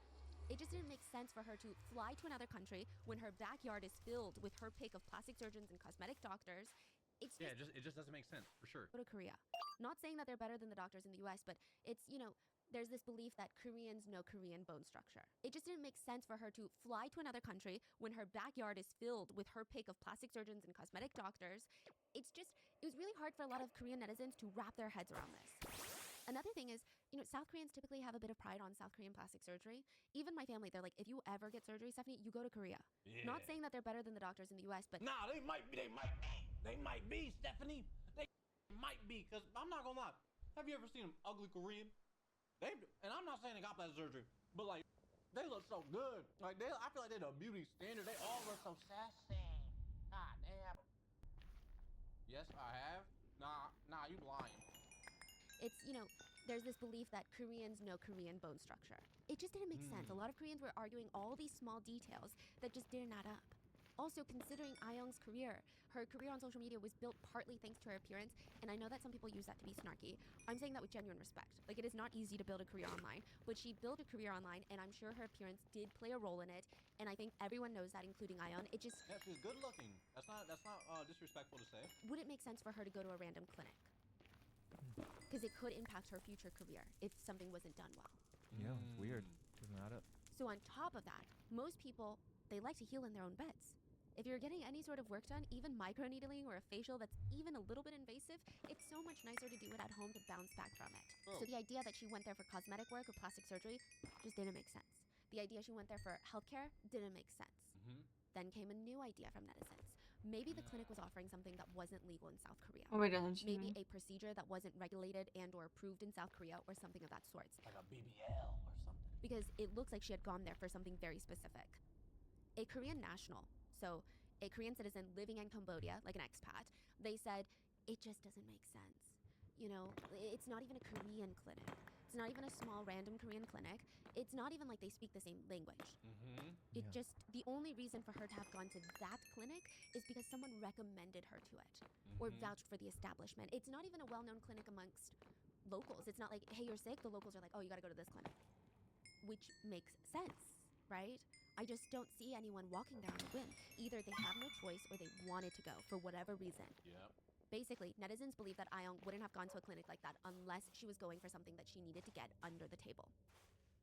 It just didn't make sense for her to fly to another country when her backyard is filled with her pick of plastic surgeons and cosmetic doctors. It
just doesn't make sense, for sure.
Go to Korea. Not saying that they're better than the doctors in the US, but it's, there's this belief that Koreans know Korean bone structure. It just didn't make sense for her to fly to another country when her backyard is filled with her pick of plastic surgeons and cosmetic doctors. It was really hard for a lot of Korean netizens to wrap their heads around this. Another thing is, South Koreans typically have a bit of pride on South Korean plastic surgery. Even my family, they're like, if you ever get surgery, Stephanie, you go to Korea.
Yeah.
Not saying that they're better than the doctors in the US, but
Nah, they might be, Stephanie. They might be, because I'm not gonna lie. Have you ever seen them ugly Korean? And I'm not saying they got plastic surgery, but like, they look so good. Like, I feel like they're the beauty standard. They all look so sassy. God damn. Yes, I have. Nah, you lying.
it's, there's this belief that Koreans know Korean bone structure. It just didn't make sense. A lot of Koreans were arguing all these small details that just didn't add up. Also, considering Ayoung's career, her career on social media was built partly thanks to her appearance, and I know that some people use that to be snarky. I'm saying that with genuine respect. Like, it is not easy to build a career online, but she built a career online, and I'm sure her appearance did play a role in it, and I think everyone knows that, including Ayoung. It just...
Yeah, she's good looking. That's not disrespectful to say.
Would it make sense for her to go to a random clinic? Because it could impact her future career if something wasn't done well.
Yeah, it's weird. Doesn't add up.
So on top of that, most people, they like to heal in their own beds. If you're getting any sort of work done, even microneedling or a facial that's even a little bit invasive, it's so much nicer to do it at home to bounce back from it.
Oh.
So the idea that she went there for cosmetic work or plastic surgery just didn't make sense. The idea she went there for healthcare didn't make sense. Then came a new idea from netizens. Maybe the clinic was offering something that wasn't legal in South Korea.
Oh my gosh.
Maybe a procedure that wasn't regulated and or approved in South Korea or something of that sort.
Like a BBL or something.
Because it looks like she had gone there for something very specific. A Korean national, so a Korean citizen living in Cambodia, like an expat, they said, it just doesn't make sense. It's not even a Korean clinic. It's not even a small random Korean clinic. It's not even like they speak the same language. It
Yeah.
just, the only reason for her to have gone to that clinic is because someone recommended her to it or vouched for the establishment. It's not even a well-known clinic amongst locals. It's not like, hey, you're sick. The locals are like, oh, you gotta go to this clinic, which makes sense, right? I just don't see anyone walking there on a whim. Either they have no choice or they wanted to go for whatever reason.
Yep.
Basically, netizens believe that Ayoung wouldn't have gone to a clinic like that unless she was going for something that she needed to get under the table.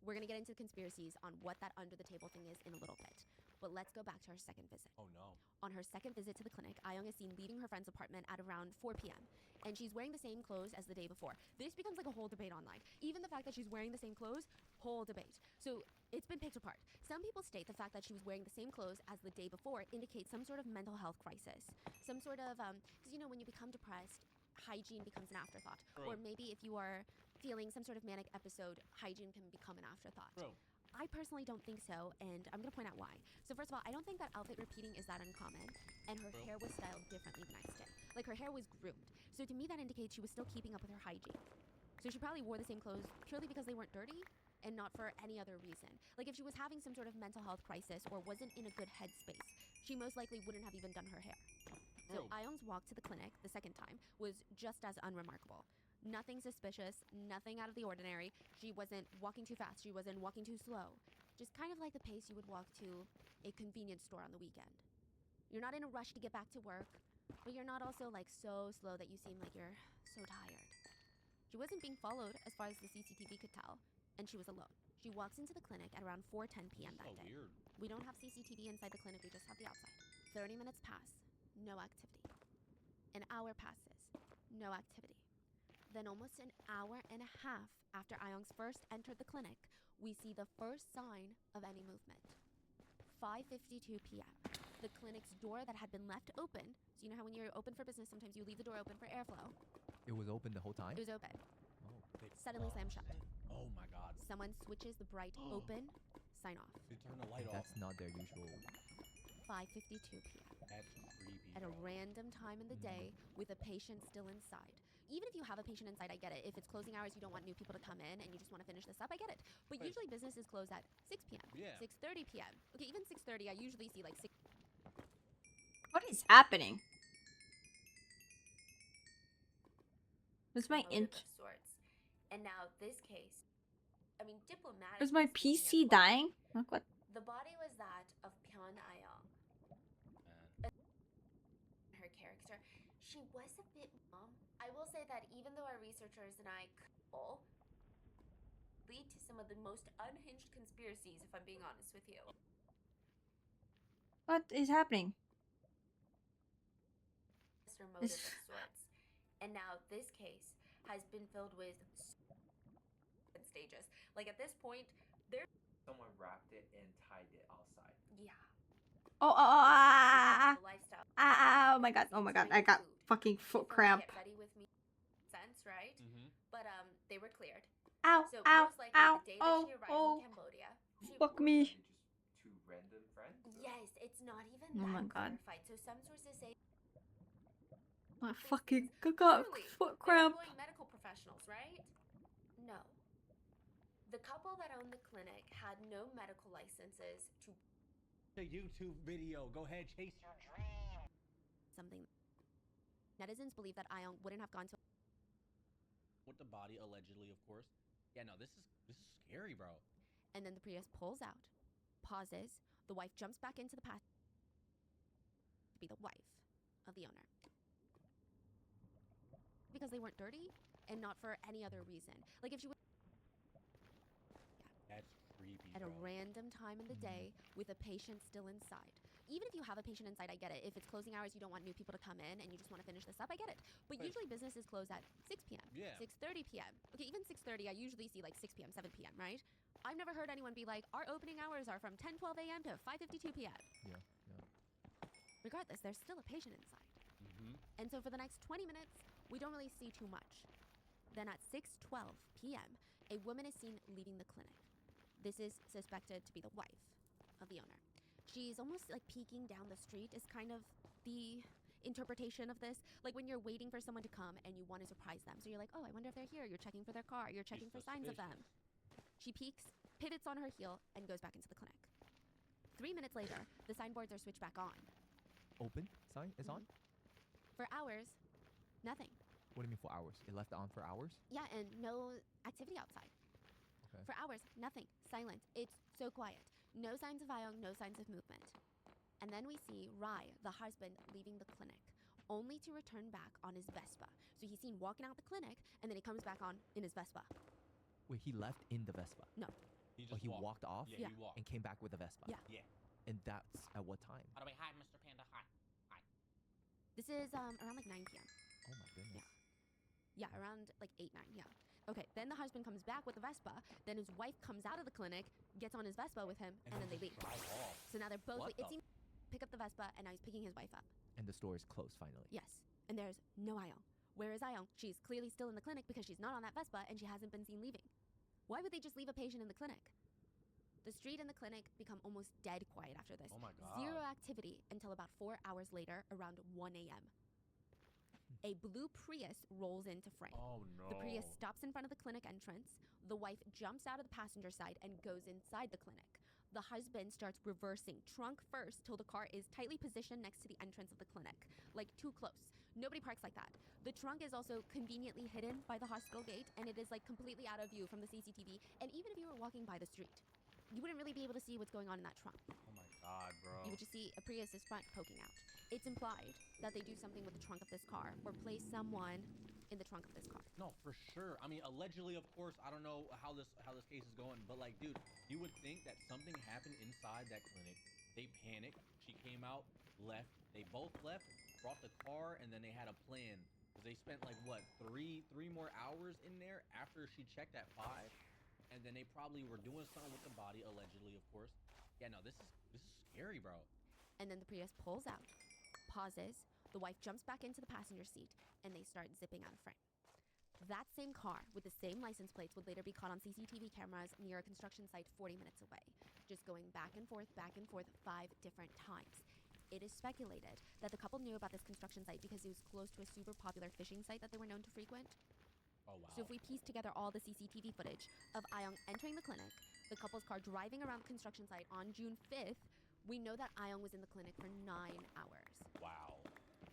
We're gonna get into conspiracies on what that under the table thing is in a little bit. But let's go back to her second visit.
Oh no.
On her second visit to the clinic, Ayoung is seen leaving her friend's apartment at around 4 p.m. And she's wearing the same clothes as the day before. This becomes like a whole debate online. Even the fact that she's wearing the same clothes, whole debate. So it's been picked apart. Some people state the fact that she was wearing the same clothes as the day before indicates some sort of mental health crisis. Some sort of, because when you become depressed, hygiene becomes an afterthought.
True.
Or maybe if you are feeling some sort of manic episode, hygiene can become an afterthought.
Bro.
I personally don't think so, and I'm gonna point out why. So first of all, I don't think that outfit repeating is that uncommon, and her
True.
hair was styled differently the next day. Like, her hair was groomed. So to me, that indicates she was still keeping up with her hygiene. So she probably wore the same clothes purely because they weren't dirty, and not for any other reason. Like, if she was having some sort of mental health crisis or wasn't in a good headspace, she most likely wouldn't have even done her hair. So
True.
Ayoung's walk to the clinic the second time was just as unremarkable. Nothing suspicious, nothing out of the ordinary. She wasn't walking too fast, she wasn't walking too slow. Just kind of like the pace you would walk to a convenience store on the weekend. You're not in a rush to get back to work, but you're not also like so slow that you seem like you're so tired. She wasn't being followed as far as the CCTV could tell, and she was alone. She walks into the clinic at around 4:10 p.m. that
So
day.
weird.
We don't have CCTV inside the clinic, we just have the outside. 30 minutes pass, no activity. An hour passes, no activity. Then almost an hour and a half after Ayoung's first entered the clinic, we see the first sign of any movement. 5:52 p.m. The clinic's door that had been left open, so you know how when you're open for business, sometimes you leave the door open for airflow?
It was open the whole time?
It was open.
Oh.
Suddenly slammed shut.
Oh my god.
Someone switches the bright open, sign off.
They turn the light off.
That's not their usual.
5:52 p.m.
That's creepy.
At a
bro.
random time in the day with a patient still inside. Even if you have a patient inside, I get it. If it's closing hours, you don't want new people to come in and you just want to finish this up, I get it. But
Right.
usually businesses close at 6 p.m.
Yeah.
6:30 p.m. Okay, even 6:30, I usually see like 6.
What is happening? Was my
motive
int?
of sorts. And now this case, I mean, diplomatic.
Was my PC dying? Like, what?
The body was that of Pyun Ayoung.
Man.
Her character, she was a bit mom. I will say that even though our researchers and I all lead to some of the most unhinged conspiracies, if I'm being honest with you.
What is happening?
Or motive of sorts. And now this case has been filled with stages. Like at this point,
Someone wrapped it and tied it outside.
yeah,
Oh,
the lifestyle.
oh my god, I got fucking foot cramp.
Get ready with me. Sense, right?
Mm-hmm.
But they were cleared.
Ow,
So
ow,
most likely
ow,
the day that she arrived
oh,
in Cambodia,
fuck
Or
me.
are they just two random friends? Or-
yes, it's not even
Oh my
that
God.
clarified. So some sources say
I
these
fucking
things.
got
Clearly,
foot
they're
cramp.
employing medical professionals, right? No. The couple that owned the clinic had no medical licenses to
The YouTube video. Go ahead, chase your dream.
something. Netizens believe that Ion wouldn't have gone to
With the body, allegedly, of course. Yeah, no, this is scary, bro.
and then the Prius pulls out, pauses, the wife jumps back into the past to be the wife of the owner. Because they weren't dirty and not for any other reason. Like if she was
That's creepy,
at
bro.
a random time in the day with a patient still inside. Even if you have a patient inside, I get it. If it's closing hours, you don't want new people to come in and you just want to finish this up, I get it. But
But-
usually businesses close at 6 p.m.
Yeah.
6:30 p.m. Okay, even 6:30, I usually see like 6 p.m., 7 p.m., right? I've never heard anyone be like, our opening hours are from 10:12 a.m. to 5:52 p.m.
Yeah.
Regardless, there's still a patient inside.
Mm-hmm.
And so for the next 20 minutes, we don't really see too much. Then at 6:12 p.m., a woman is seen leaving the clinic. This is suspected to be the wife of the owner. She's almost like peeking down the street is kind of the interpretation of this. Like when you're waiting for someone to come and you want to surprise them. So you're like, oh, I wonder if they're here. You're checking for their car. You're checking for signs of them. She peeks, pivots on her heel, and goes back into the clinic. 3 minutes later, the signboards are switched back on.
Open sign is on.
For hours, nothing.
What do you mean for hours? It left on for hours?
Yeah, and no activity outside.
Okay.
For hours, nothing. Silent. It's so quiet. No signs of Ion, no signs of movement. And then we see Rai, the husband, leaving the clinic, only to return back on his Vespa. So he's seen walking out the clinic, and then he comes back on in his Vespa.
Wait, he left in the Vespa.
No.
He
Oh,
just
he walked off
Yeah, he walked.
and came back with a Vespa.
Yeah.
Yeah.
And that's at what time?
By the way, hi, Mr. Panda. Hi.
This is around like 9 p.m.
Oh my goodness.
Yeah, around like 8, 9, yeah. Okay, then the husband comes back with the Vespa, then his wife comes out of the clinic, gets on his Vespa with him, and then they leave.
Drive off.
So now they're both,
What
it
the-
seems, pick up the Vespa, and now he's picking his wife up.
And the store is closed finally.
Yes, and there's no Ion. Where is Ion? She's clearly still in the clinic because she's not on that Vespa, and she hasn't been seen leaving. Why would they just leave a patient in the clinic? The street and the clinic become almost dead quiet after this.
Oh my God.
Zero activity until about 4 hours later, around 1 a.m. A blue Prius rolls into frame.
Oh no.
The Prius stops in front of the clinic entrance. The wife jumps out of the passenger side and goes inside the clinic. The husband starts reversing, trunk first, till the car is tightly positioned next to the entrance of the clinic. Like, too close. Nobody parks like that. The trunk is also conveniently hidden by the hospital gate, and it is, like, completely out of view from the CCTV. And even if you were walking by the street, you wouldn't really be able to see what's going on in that trunk.
Oh my God, bro.
You would just see a Prius's front poking out. It's implied that they do something with the trunk of this car, or place someone in the trunk of this car.
No, for sure. I mean, allegedly, of course. I don't know how this case is going, but like, dude, you would think that something happened inside that clinic. They panicked. She came out, left. They both left, brought the car, and then they had a plan. Cause they spent like what three more hours in there after she checked at 5, and then they probably were doing something with the body, allegedly, of course. Yeah, no, this is scary, bro.
And then the Prius pulls out, pauses, the wife jumps back into the passenger seat, and they start zipping out of frame. That same car with the same license plates would later be caught on CCTV cameras near a construction site 40 minutes away, just going back and forth 5 different times. It is speculated that the couple knew about this construction site because it was close to a super popular fishing site that they were known to frequent.
Oh wow.
So if we piece together all the CCTV footage of Ion entering the clinic, the couple's car driving around the construction site on June 5th, we know that Ion was in the clinic for 9 hours.
Wow.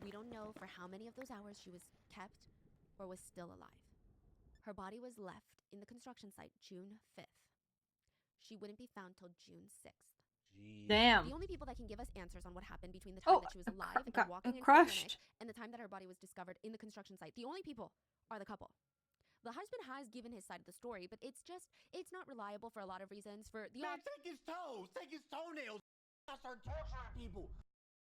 We don't know for how many of those hours she was kept or was still alive. Her body was left in the construction site June 5th. She wouldn't be found till June 6th.
Jeez.
Damn.
The only people that can give us answers on what happened between the time that she was alive and
got
walking into the
crushed.
clinic and the time that her body was discovered in the construction site, the only people are the couple. The husband has given his side of the story, but it's not reliable for a lot of reasons. For the
Man, take his toes, take his toenails. I start torturing people.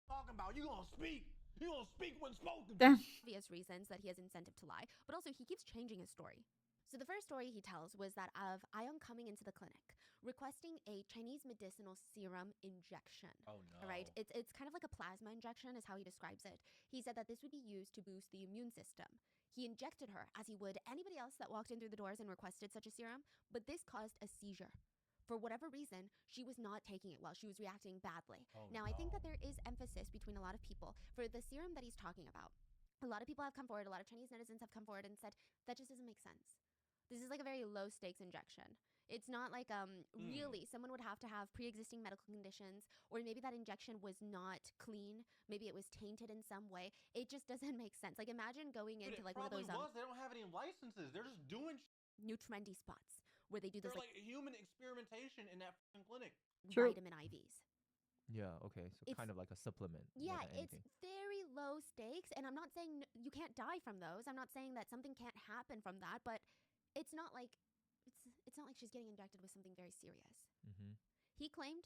Talking about you gonna speak. You don't speak when spoken.
Damn.
obvious reasons that he has incentive to lie, but also he keeps changing his story. So the first story he tells was that of Ion coming into the clinic, requesting a Chinese medicinal serum injection.
Oh no.
All right, it's kind of like a plasma injection is how he describes it. He said that this would be used to boost the immune system. He injected her as he would anybody else that walked in through the doors and requested such a serum, but this caused a seizure. For whatever reason, she was not taking it well. She was reacting badly.
Oh,
Now, I think that
no.
there is emphasis between a lot of people for the serum that he's talking about. A lot of people have come forward, a lot of Chinese netizens have come forward and said, that just doesn't make sense. This is like a very low stakes injection. It's not like really someone would have to have pre-existing medical conditions, or maybe that injection was not clean. Maybe it was tainted in some way. It just doesn't make sense. Like imagine going
Dude,
into
it
like one of
probably
those
was. They don't have any licenses. They're just doing.
new trendy spots where they do this
They're like human experimentation in that fucking clinic.
True.
vitamin IVs.
Yeah, okay. So
It's-
kind of like a supplement.
Yeah,
more than
it's
anything.
very low stakes, and I'm not saying you can't die from those. I'm not saying that something can't happen from that, but it's not like it's not like she's getting injected with something very serious.
Mm-hmm.
He claimed,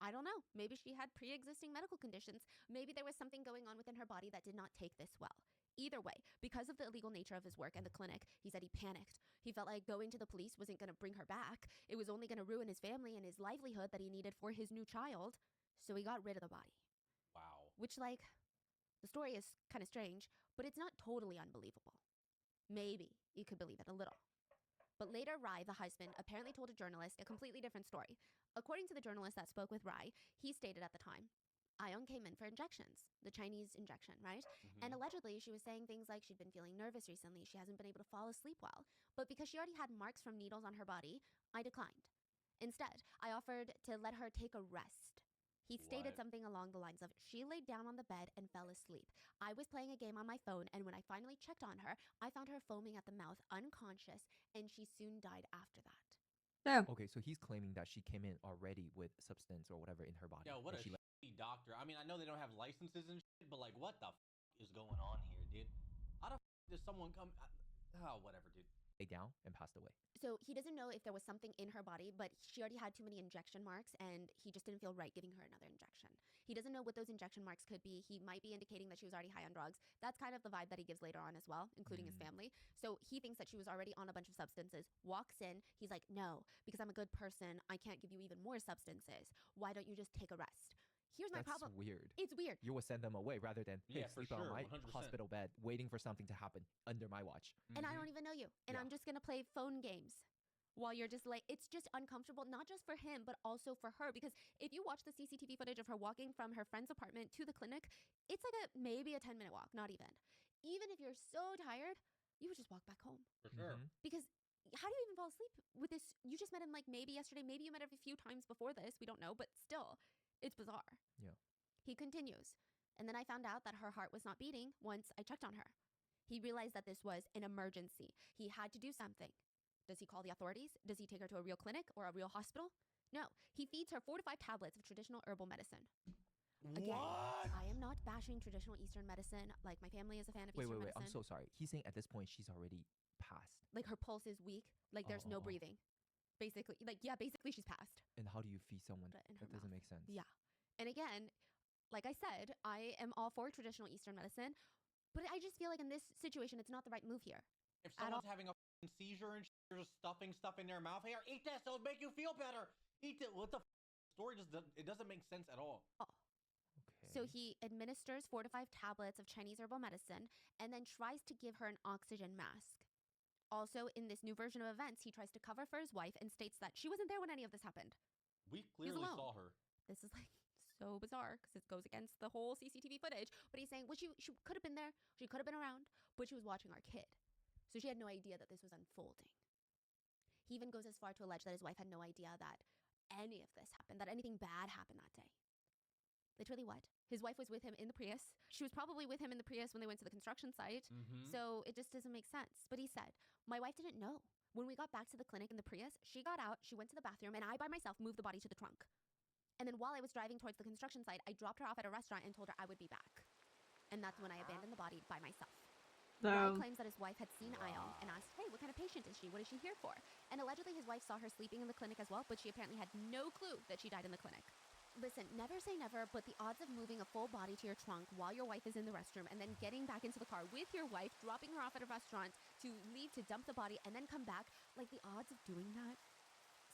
I don't know, maybe she had pre-existing medical conditions. Maybe there was something going on within her body that did not take this well. Either way, because of the illegal nature of his work and the clinic, he said he panicked. He felt like going to the police wasn't going to bring her back. It was only going to ruin his family and his livelihood that he needed for his new child. So he got rid of the body.
Wow.
Which, like, the story is kind of strange, but it's not totally unbelievable. Maybe you could believe it a little. But later, Rai, the husband, apparently told a journalist a completely different story. According to the journalist that spoke with Rai, he stated at the time, Ion came in for injections, the Chinese injection, right? And allegedly, she was saying things like she'd been feeling nervous recently, she hasn't been able to fall asleep well. But because she already had marks from needles on her body, I declined. Instead, I offered to let her take a rest. He stated
What?
something along the lines of, she laid down on the bed and fell asleep. I was playing a game on my phone, and when I finally checked on her, I found her foaming at the mouth, unconscious, and she soon died after that.
Damn.
Okay, so he's claiming that she came in already with substance or whatever in her body.
Yo, what
and
a
she
shitty doctor. I mean, I know they don't have licenses and shit, but like, what the is going on here, dude? How the does someone come? Whatever, dude.
lay down and passed away.
So he doesn't know if there was something in her body, but she already had too many injection marks, and he just didn't feel right giving her another injection. He doesn't know what those injection marks could be. He might be indicating that she was already high on drugs. That's kind of the vibe that he gives later on as well, including his family. So he thinks that she was already on a bunch of substances, walks in, he's like, no, because I'm a good person, I can't give you even more substances. Why don't you just take a rest? Here's my
That's
problem.
weird.
It's weird.
You would send them away rather than hey,
Yeah, for
sleep on
sure,
my
100%.
hospital bed, waiting for something to happen under my watch.
And I don't even know you. And
Yeah.
I'm just going to play phone games while you're just like, it's just uncomfortable, not just for him, but also for her. Because if you watch the CCTV footage of her walking from her friend's apartment to the clinic, it's like maybe a 10-minute walk, not even. Even if you're so tired, you would just walk back home.
For sure.
Mhm.
Because how do you even fall asleep with this? You just met him like maybe yesterday, maybe you met him a few times before this. We don't know, but still, it's bizarre.
Yeah.
He continues. And then I found out that her heart was not beating once I checked on her. He realized that this was an emergency. He had to do something. Does he call the authorities? Does he take her to a real clinic or a real hospital? No. He feeds her 4 to 5 tablets of traditional herbal medicine. Again,
What?
I am not bashing traditional Eastern medicine. Like, my family is a fan of
Wait,
Eastern
wait, wait.
medicine.
I'm so sorry. He's saying at this point she's already passed.
Like, her pulse is weak. Like, there's no
Oh.
breathing. Basically. Like, yeah, basically she's passed.
And how do you feed someone?
Put it in
That
her
doesn't
mouth.
make sense.
Yeah. And again, like I said, I am all for traditional Eastern medicine, but I just feel like in this situation, it's not the right move here.
If
At
someone's having a fucking seizure and you're just stuffing stuff in their mouth, here, eat this, it'll make you feel better. Eat it. What the story just it doesn't make sense at all.
Okay.
So he administers 4 to 5 tablets of Chinese herbal medicine and then tries to give her an oxygen mask. Also, in this new version of events, he tries to cover for his wife and states that she wasn't there when any of this happened.
We clearly
alone.
saw her.
This is like so bizarre because it goes against the whole CCTV footage. But he's saying, well, she could have been there, she could have been around, but she was watching our kid. So she had no idea that this was unfolding. He even goes as far to allege that his wife had no idea that any of this happened, that anything bad happened that day. Literally what? His wife was with him in the Prius. She was probably with him in the Prius when they went to the construction site. So it just doesn't make sense. But he said, my wife didn't know. When we got back to the clinic in the Prius, she got out, she went to the bathroom, and I by myself moved the body to the trunk. And then while I was driving towards the construction site, I dropped her off at a restaurant and told her I would be back. And that's when I abandoned the body by myself. Rai claims that his wife had seen Ayong and asked, hey, what kind of patient is she? What is she here for? And allegedly his wife saw her sleeping in the clinic as well, but she apparently had no clue that she died in the clinic. Listen, never say never, but the odds of moving a full body to your trunk while your wife is in the restroom and then getting back into the car with your wife, dropping her off at a restaurant to leave to dump the body and then come back, like the odds of doing that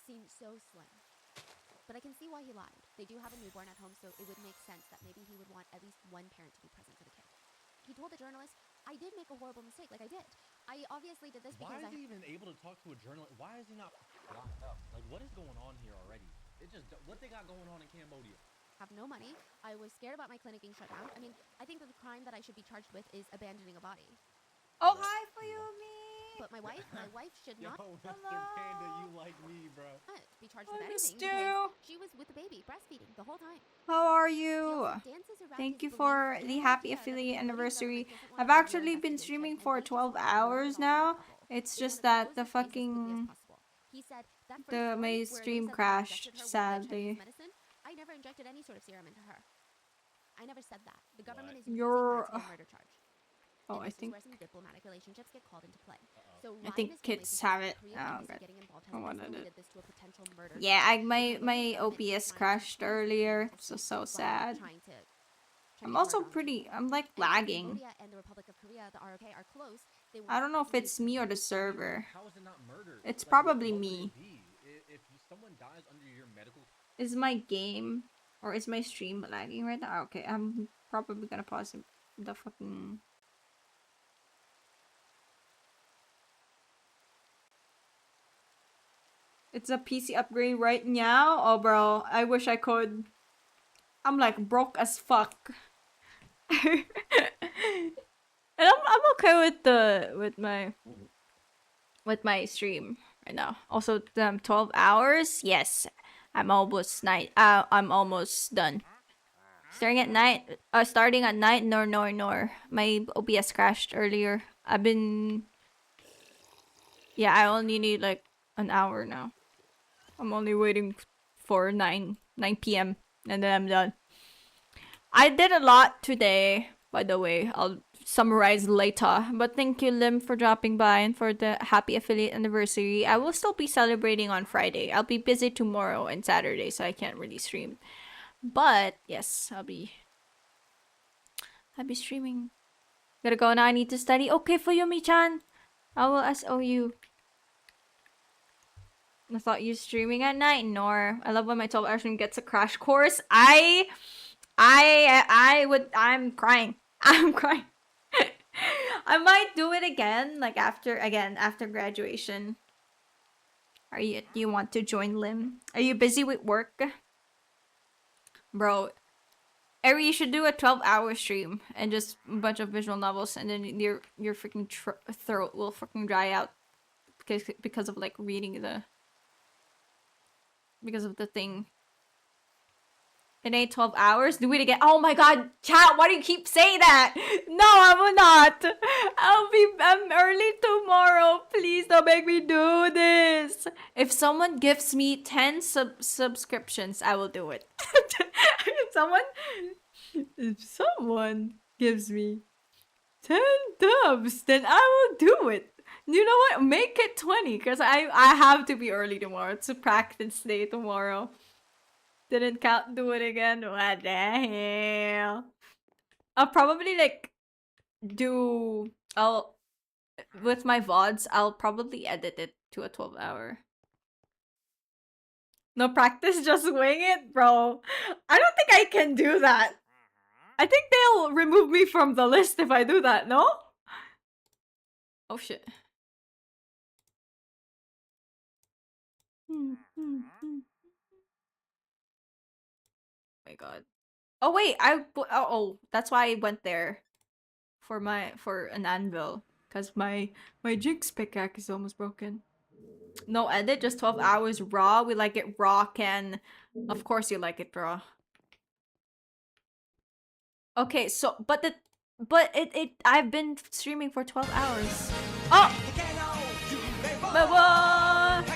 seem so slim. But I can see why he lied. They do have a newborn at home, so it would make sense that maybe he would want at least one parent to be present for the kid. He told the journalist, I did make a horrible mistake, like I did. I obviously did this because
Why is he even able to talk to a journalist? Why is he not locked up? Like, what is going on here already? It just, what they got going on in Cambodia?
have no money. I was scared about my clinic being shut down. I mean, I think that the crime that I should be charged with is abandoning a body.
Oh, hi, Fuyumi!
But my wife should not
Yo, Mr. Panda, you like me, bro.
be charged
Hi,
with anything
Stu.
because she was with the baby, breastfeeding the whole time.
How are
She
you?
also dances around
Thank
his
you for
belief
the
and
happy
idea that
affiliate
the
anniversary.
Cambodian government doesn't
I've
want a real
actually been
investigation,
streaming
and
for
they just
12
want to murder
hours
the
now.
couple.
It's
They
just
wanna
that
close
the
this case as quickly as
fucking
possible. He said that first
my
story where they
stream
said that I
crashed
injected her with the
sadly.
Chinese medicine, I never injected any sort of serum into her. I never said that. The government is
You're-
using that to get a murder charge.
Oh,
And
I
this is
think
where some diplomatic relationships get called into play. So
I
Ryan
think
and his family
kids
suggest
have
that
it.
Korean
Oh,
embassy
okay.
getting involved has
I wanted
escalated
it.
this to a potential murder
Yeah,
charge.
I my
The
my
Cambodian government is
OBS
trying to
crashed
defuse the
earlier,
mental
so
state by
sad.
trying to
I'm
get
also
murder on
pretty.
people.
I'm like
And since
lagging.
Cambodia and the Republic of Korea, the ROK, are close. They
I don't know if
want
it's me or the server.
How is it not murder?
It's
Like,
probably
what would
me.
it be? If someone dies under your medical...
Is my game or is my stream lagging right now? Okay, I'm probably gonna pause the fucking. It's a PC upgrade right now. Oh, bro, I wish I could. I'm like broke as fuck. And I'm okay with my stream right now. Also, 12 hours. Yes, I'm almost night. I'm almost done. Starting at night. Nor. My OBS crashed earlier. Yeah, I only need like an hour now. I'm only waiting for 9 p.m. and then I'm done. I did a lot today, by the way. I'll summarize later. But thank you, Lim, for dropping by and for the happy affiliate anniversary. I will still be celebrating on Friday. I'll be busy tomorrow and Saturday, so I can't really stream. But yes, I'll be streaming. Gotta go now. I need to study. Okay, Fuyumi-chan. I will SOU. I thought you streaming at night, nor I love when my 12-hour stream gets a crash course. I'm crying. I'm crying. I might do it again, like after graduation. Do you want to join Lim? Are you busy with work? Bro, Eri, you should do a 12-hour stream and just a bunch of visual novels, and then your freaking throat will freaking dry out because of like reading because of the thing. It ain't 12 hours. Do it again. Oh my god, chat, why do you keep saying that? No, I will not. I'm early tomorrow. Please don't make me do this. If someone gives me 10 subscriptions, I will do it. if someone gives me 10 dubs, then I will do it. You know what? Make it 20, because I have to be early tomorrow. It's a practice day tomorrow. Didn't count, do it again. What the hell? I'll probably like with my VODs, I'll probably edit it to a 12-hour. No practice, just wing it, bro. I don't think I can do that. I think they'll remove me from the list if I do that, no? Oh shit. Oh my god. Oh wait, that's why I went there for an anvil, cuz my Jinx pickaxe is almost broken. No edit, just 12 hours raw. We like it raw, Ken. Of course you like it raw. Okay, so I've been streaming for 12 hours. Oh!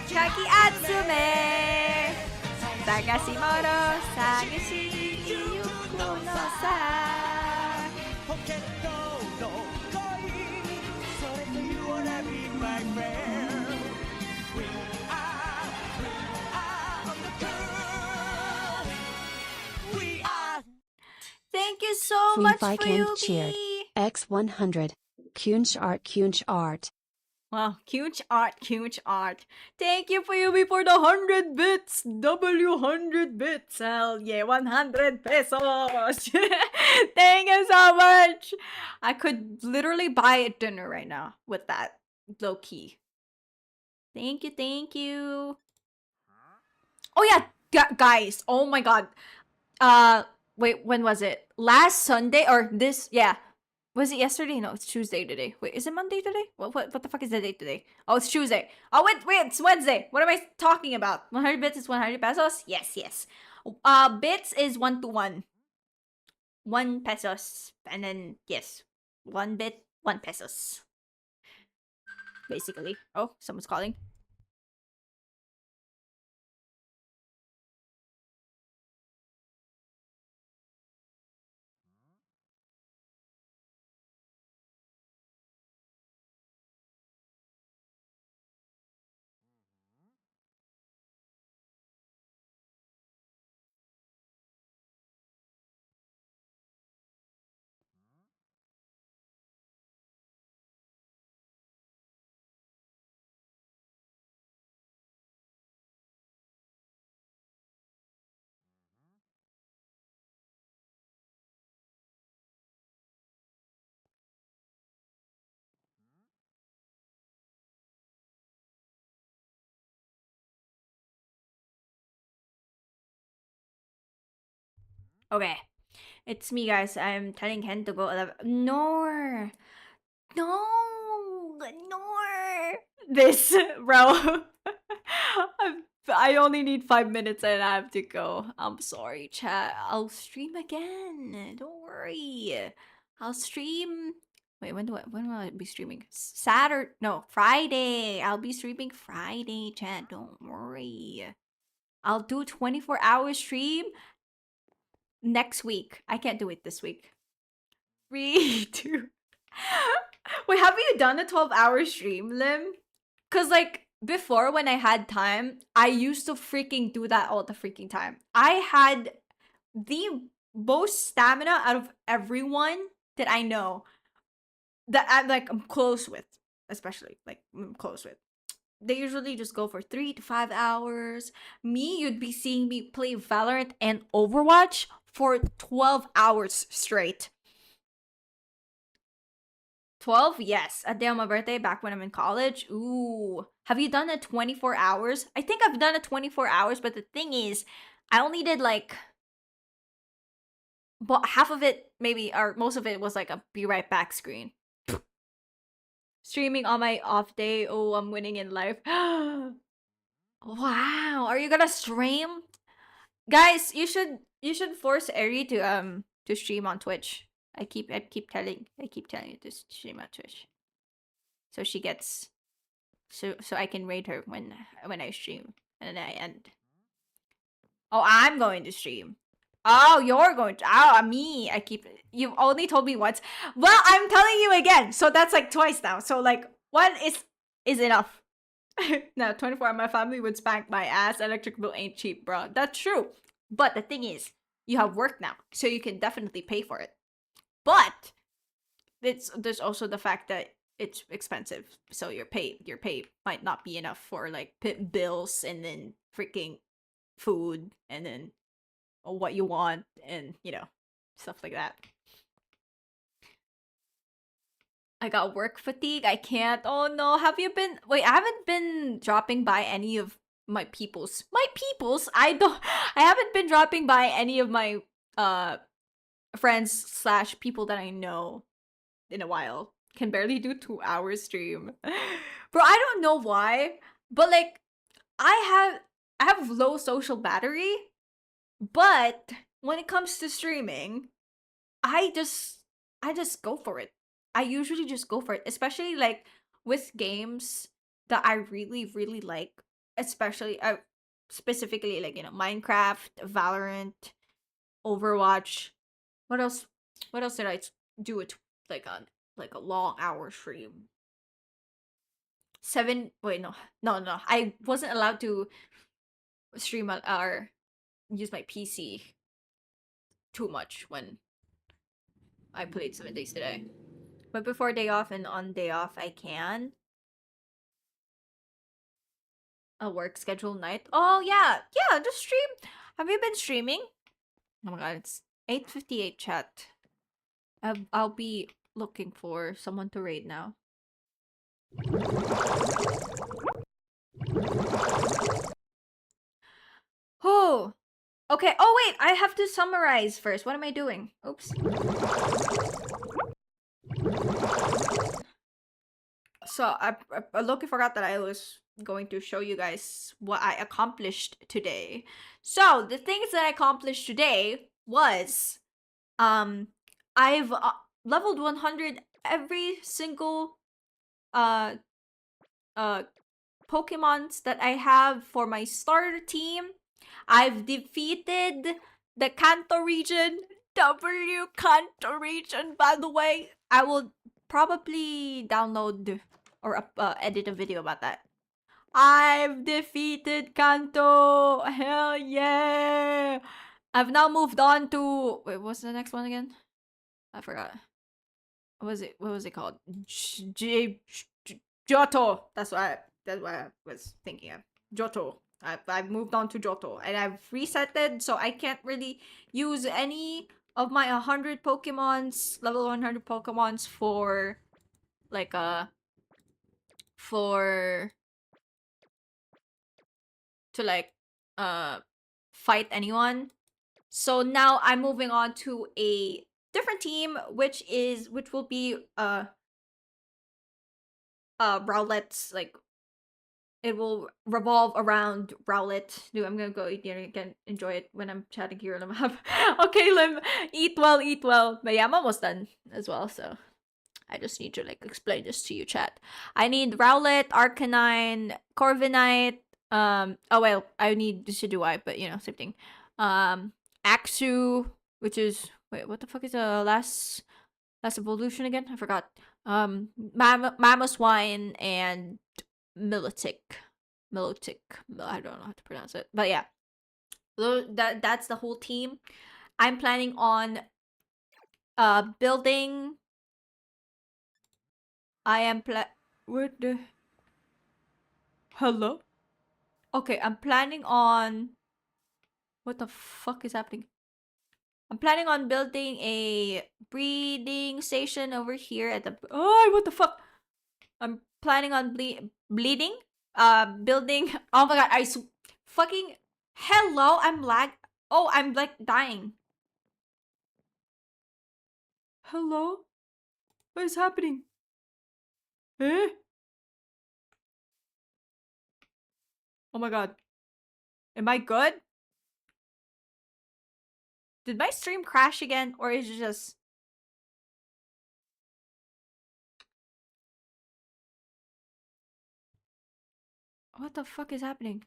Kaki Atsume Sagashimoto Sagishi Yuko no sa Thank you so
Queen
much,
Fican cheered.
Freebie.
X100. Kunch art, Kunch art.
Wow, huge art, huge art. Thank you, Freebie, for the 100 bits. W100 bits. Hell yeah, 100 pesos. Thank you so much. I could literally buy a dinner right now with that. Low key. Thank you, thank you. Oh yeah, guys. Oh my god. Wait, when was it? Last Sunday or this? Yeah. Was it yesterday? No, it's Tuesday today. Wait, is it Monday today? What the fuck is the date today? Oh, it's Tuesday. Oh, wait, it's Wednesday. What am I talking about? 100 bits is 100 pesos? Yes, yes. Bits is 1 to 1. 1 pesos. And then, yes. 1 bit, 1 pesos. Basically. Oh, someone's calling. Okay. It's me, guys. I'm telling Ken to go 11. No. No. No. This, bro. I only need 5 minutes and I have to go. I'm sorry, chat. I'll stream again. Don't worry. I'll stream. Wait, when will I be streaming? Saturday? No, Friday. I'll be streaming Friday, chat. Don't worry. I'll do 24-hour stream next week. I can't do it this week. 3, 2. Wait, have you done a 12-hour stream, Lim? Cause like before when I had time, I used to freaking do that all the freaking time. I had the most stamina out of everyone that I know that I'm close with, especially like I'm close with. They usually just go for 3 to 5 hours. Me, you'd be seeing me play Valorant and Overwatch for 12 hours straight. 12? Yes. A day on my birthday back when I'm in college. Ooh. Have you done it 24 hours? I think I've done it 24 hours, but the thing is, I only did like... But half of it, maybe, or most of it was like a be right back screen. Streaming on my off day. Oh, I'm winning in life. Wow. Are you gonna stream? Guys, you should force Eri to stream on Twitch. I keep telling you to stream on Twitch. So she gets so I can raid her when I stream and then I end. Oh, I'm going to stream. Oh, you're going to. Oh, me. You've only told me once. Well, I'm telling you again. So that's like twice now. So like one is enough. No, 24 my family would spank my ass. Electric bill ain't cheap, bro. That's true. But the thing is, you have work now, so you can definitely pay for it. But there's also the fact that it's expensive, so your pay might not be enough for like bills and then freaking food and then what you want and stuff like that. I got work fatigue. I can't. Oh no, have you been? Wait, I haven't been dropping by any of my peoples. I haven't been dropping by any of my friends / people that I know in a while. Can barely do 2 hour stream. Bro, I don't know why, but like I have low social battery, but when it comes to streaming, I just go for it. I usually just go for it, especially like with games that I really really like, especially specifically like Minecraft, Valorant, Overwatch. What else did I do it like a long hour stream? 7 wait no. I wasn't allowed to stream or use my PC too much when I played 7 days today. But before day off and on day off, I can. A work schedule night. Oh, yeah. Yeah, just stream. Have you been streaming? Oh my god, it's 8:58 chat. I'll be looking for someone to raid now. Oh, okay. Oh wait, I have to summarize first. What am I doing? Oops. So I Loki forgot that I was going to show you guys what I accomplished today. So the things that I accomplished today was I've leveled 100 every single uh Pokemons that I have for my starter team. I've defeated the Kanto region. Kanto region, by the way. I will probably download or edit a video about that. I've defeated Kanto. Hell yeah. I've now moved on to... Wait, what's the next one again? I forgot. What was it called? Johto. That's what I was thinking of. Johto. I've moved on to Johto, and I've resetted, so I can't really use any of my 100 Pokemons, level 100 Pokemons for like for to like fight anyone. So now I'm moving on to a different team, which will be Rowlet's, like, it will revolve around Rowlet. Dude, I'm gonna go eat dinner again. Enjoy it when I'm chatting here on the map. Okay, Lim, eat well, eat well. But yeah, I'm almost done as well, so I just need to like explain this to you, chat. I need Rowlet, Arcanine, Corviknight. Oh well, I need Decidueye, but you know, same thing. Axu, which is, wait, what the fuck is the last evolution again? I forgot. Mamoswine and Milotic. I don't know how to pronounce it, but yeah, that's the whole team. I'm planning on building. What the? Hello? Okay, I'm planning on... What the fuck is happening? I'm planning on building a breeding station over here at the... Oh, what the fuck? I'm planning on bleeding. Building... Oh my god, fucking... Hello, I'm lag... Oh, I'm like dying. Hello? What is happening? Eh? Oh my god. Am I good? Did my stream crash again? Or is it just... What the fuck is happening?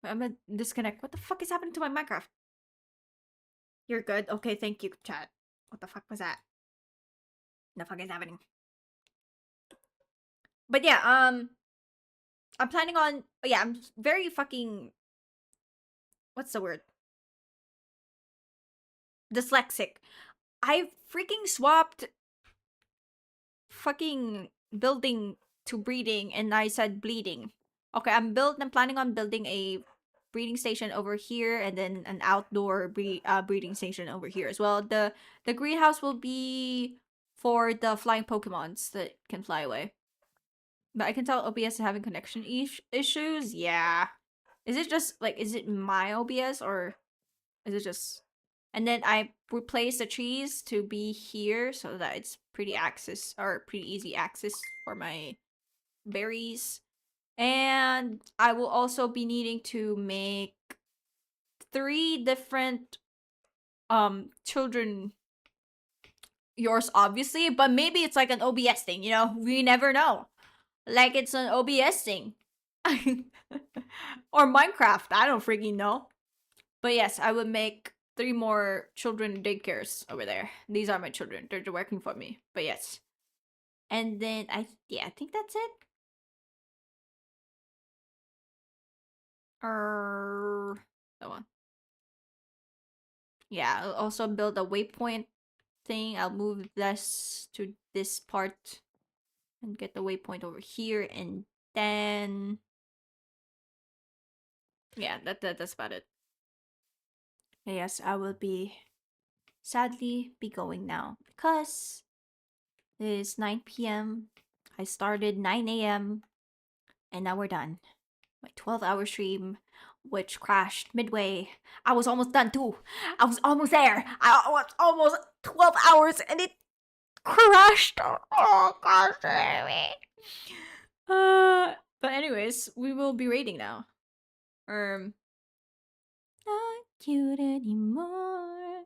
I'm gonna disconnect. What the fuck is happening to my Minecraft? You're good? Okay, thank you, chat. What the fuck was that? The fuck is happening? But yeah, I'm planning on... Yeah, I'm very fucking... What's the word? Dyslexic. I freaking swapped fucking building to breeding, and I said bleeding. Okay, I'm planning on building a breeding station over here, and then an outdoor breeding station over here as well. The greenhouse will be for the flying Pokemons that can fly away. But I can tell OBS is having connection issues. Yeah. Is it just like, is it my OBS or is it just... And then I replaced the trees to be here so that it's pretty easy access for my berries. And I will also be needing to make 3 different children. Yours obviously, but maybe it's like an OBS thing, you know? We never know. Like it's an OBS thing. Or Minecraft, I don't freaking know. But yes, I would make 3 more children daycares over there. These are my children. They're working for me. But yes. And then I think that's it. That one. Yeah, I'll also build a waypoint thing. I'll move this to this part and get the waypoint over here, and then yeah, that's about it. Yes, I will sadly be going now because it is 9 p.m. I started 9 a.m. and now we're done. My 12-hour stream, which crashed midway. I was almost done too. I was almost there. I was almost 12 hours and it crashed. Oh gosh, damn it. But anyways, we will be raiding now. Not cute anymore.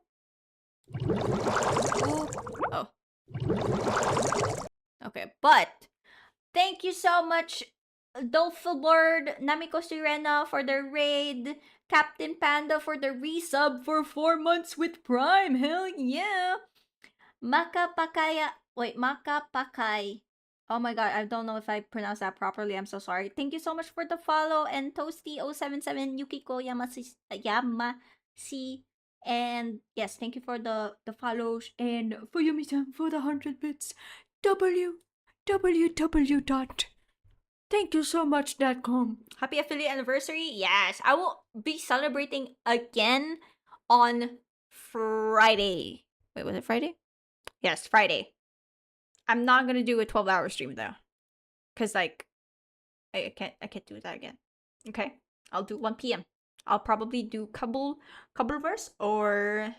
Ooh. Oh. Okay, but thank you so much, Dolphlord, Namiko Sirena for the raid, Captain Panda for the resub for 4 months with Prime. Hell yeah! Maka Pakai. Oh my god, I don't know if I pronounced that properly. I'm so sorry. Thank you so much for the follow, and Toasty077, Yukiko Yamasi, and yes, thank you for the follows, and for Yumi-san for the 100 bits. Thank you so much.com. Happy affiliate anniversary. Yes, I will be celebrating again on Friday. Wait, was it Friday? Yes, Friday. I'm not gonna do a 12-hour stream though, cause like I can't do that again. Okay, I'll do 1 p.m. I'll probably do Cobbleverse, or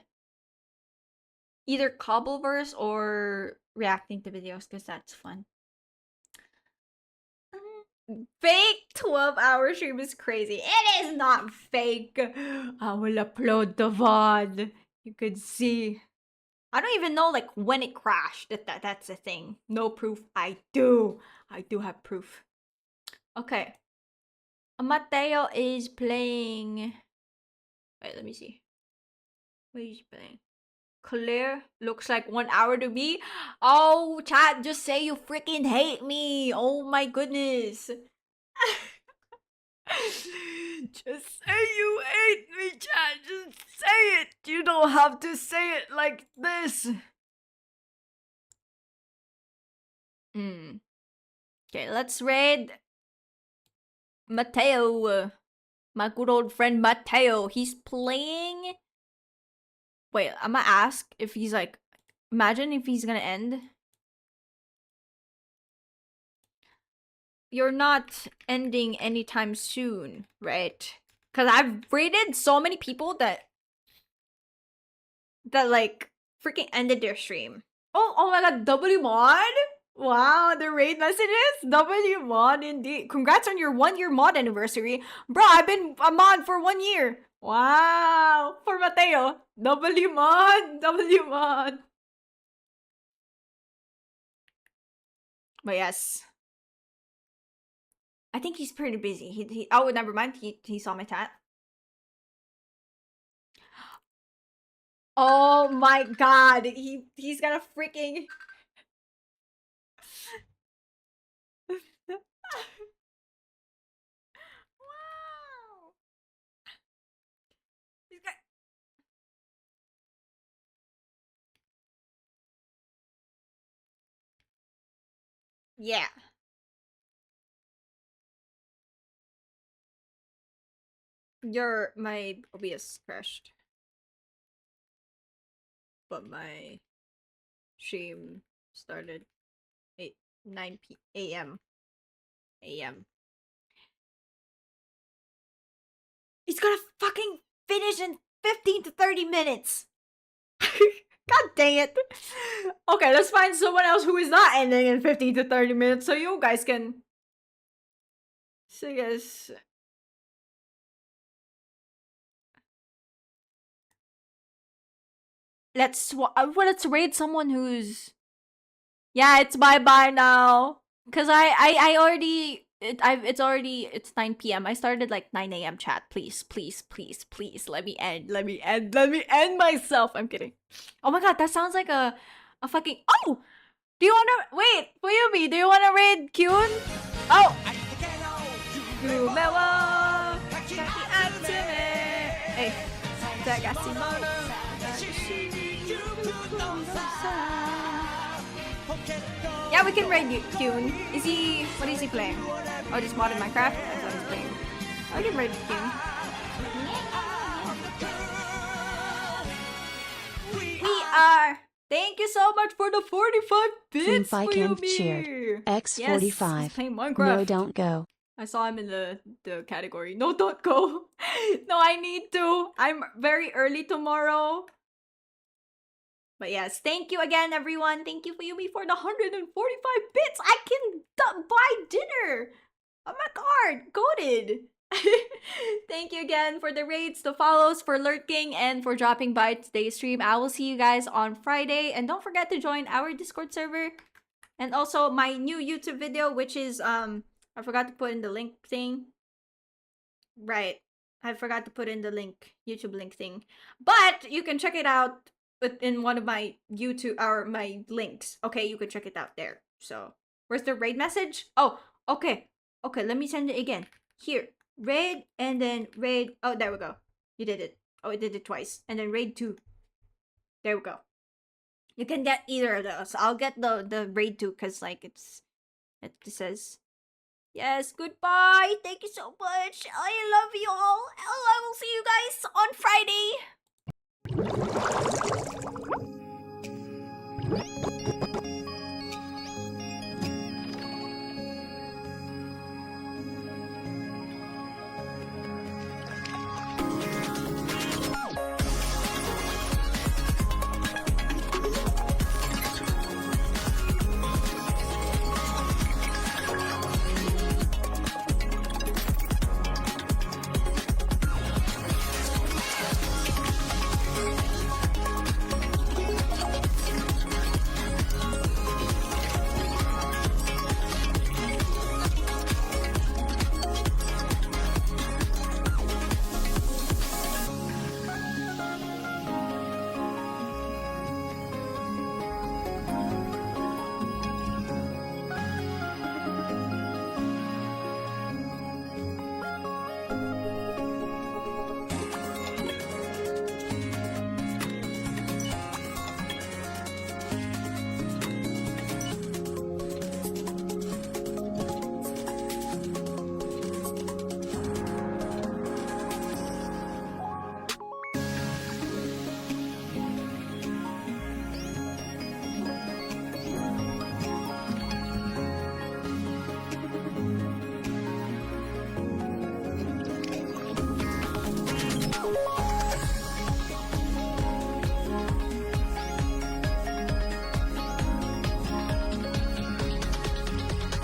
either Cobbleverse or reacting to videos, cause that's fun. Fake 12-hour stream is crazy. It is not fake. I will upload the VOD. You could see. I don't even know like when it crashed. That's the thing. No proof. I do have proof. Okay. Mateo is playing. Wait, let me see. What is he playing? Claire looks like 1 hour to me. Oh, chat, just say you freaking hate me. Oh my goodness. Just say you hate me, chat. Just say it. You don't have to say it like this. Okay, let's raid Mateo. My good old friend Mateo. He's playing. Wait, I'm gonna ask if he's like. Imagine if he's gonna end. You're not ending anytime soon, right? Because I've raided so many people that like freaking ended their stream. Oh my god, WMod? Wow, the raid messages? WMod indeed. Congrats on your 1-year mod anniversary. Bro, I've been a mod for 1 year. Wow, for Mateo. WMod. But yes. I think he's pretty busy. Oh, never mind. He saw my chat. Oh my god. He's got a freaking wow. He's got yeah. My OBS crashed. But my stream started 9 a.m. He's gonna fucking finish in 15 to 30 minutes. God dang it. Okay, let's find someone else who is not ending in 15 to 30 minutes so you guys can. So yes. Let's raid someone who's. Yeah, it's bye now. Cause I already it's 9 p.m. I started like 9 a.m. chat. Please. Let me end myself. I'm kidding. Oh my god, that sounds like a fucking. Oh! Do you wanna wait, Fuyumi, do you wanna raid Kyun? Oh! Hey. Yeah, we can raid Kyun. Is he... What is he playing? Oh, just modded Minecraft? I thought he was playing. I can raid Kyun. We are... Thank you so much for the 45 bits,
Fike and
Fuyumi.
cheered.
Yes, he's
X45.
playing
No,
Minecraft.
don't go.
I saw him in the category. No, don't go. No, I need to. I'm very early tomorrow. But yes, thank you again, everyone. Thank you, Fuyumi, for the 145 bits. I can buy dinner. Oh my god, goated. Thank you again for the raids, the follows, for lurking, and for dropping by today's stream. I will see you guys on Friday. And don't forget to join our Discord server. And also my new YouTube video, which is, I forgot to put in the link thing. Right. I forgot to put in the link, YouTube link thing. But you can check it out in one of my YouTube, or my links. Okay, you can check it out there. So, where's the raid message? Oh, okay. Okay, let me send it again. Here. Raid, and then raid. Oh, there we go. You did it. Oh, I did it twice. And then raid 2. There we go. You can get either of those. I'll get the raid 2 because like it says, yes, goodbye. Thank you so much. I love you all. I will see you guys on Friday.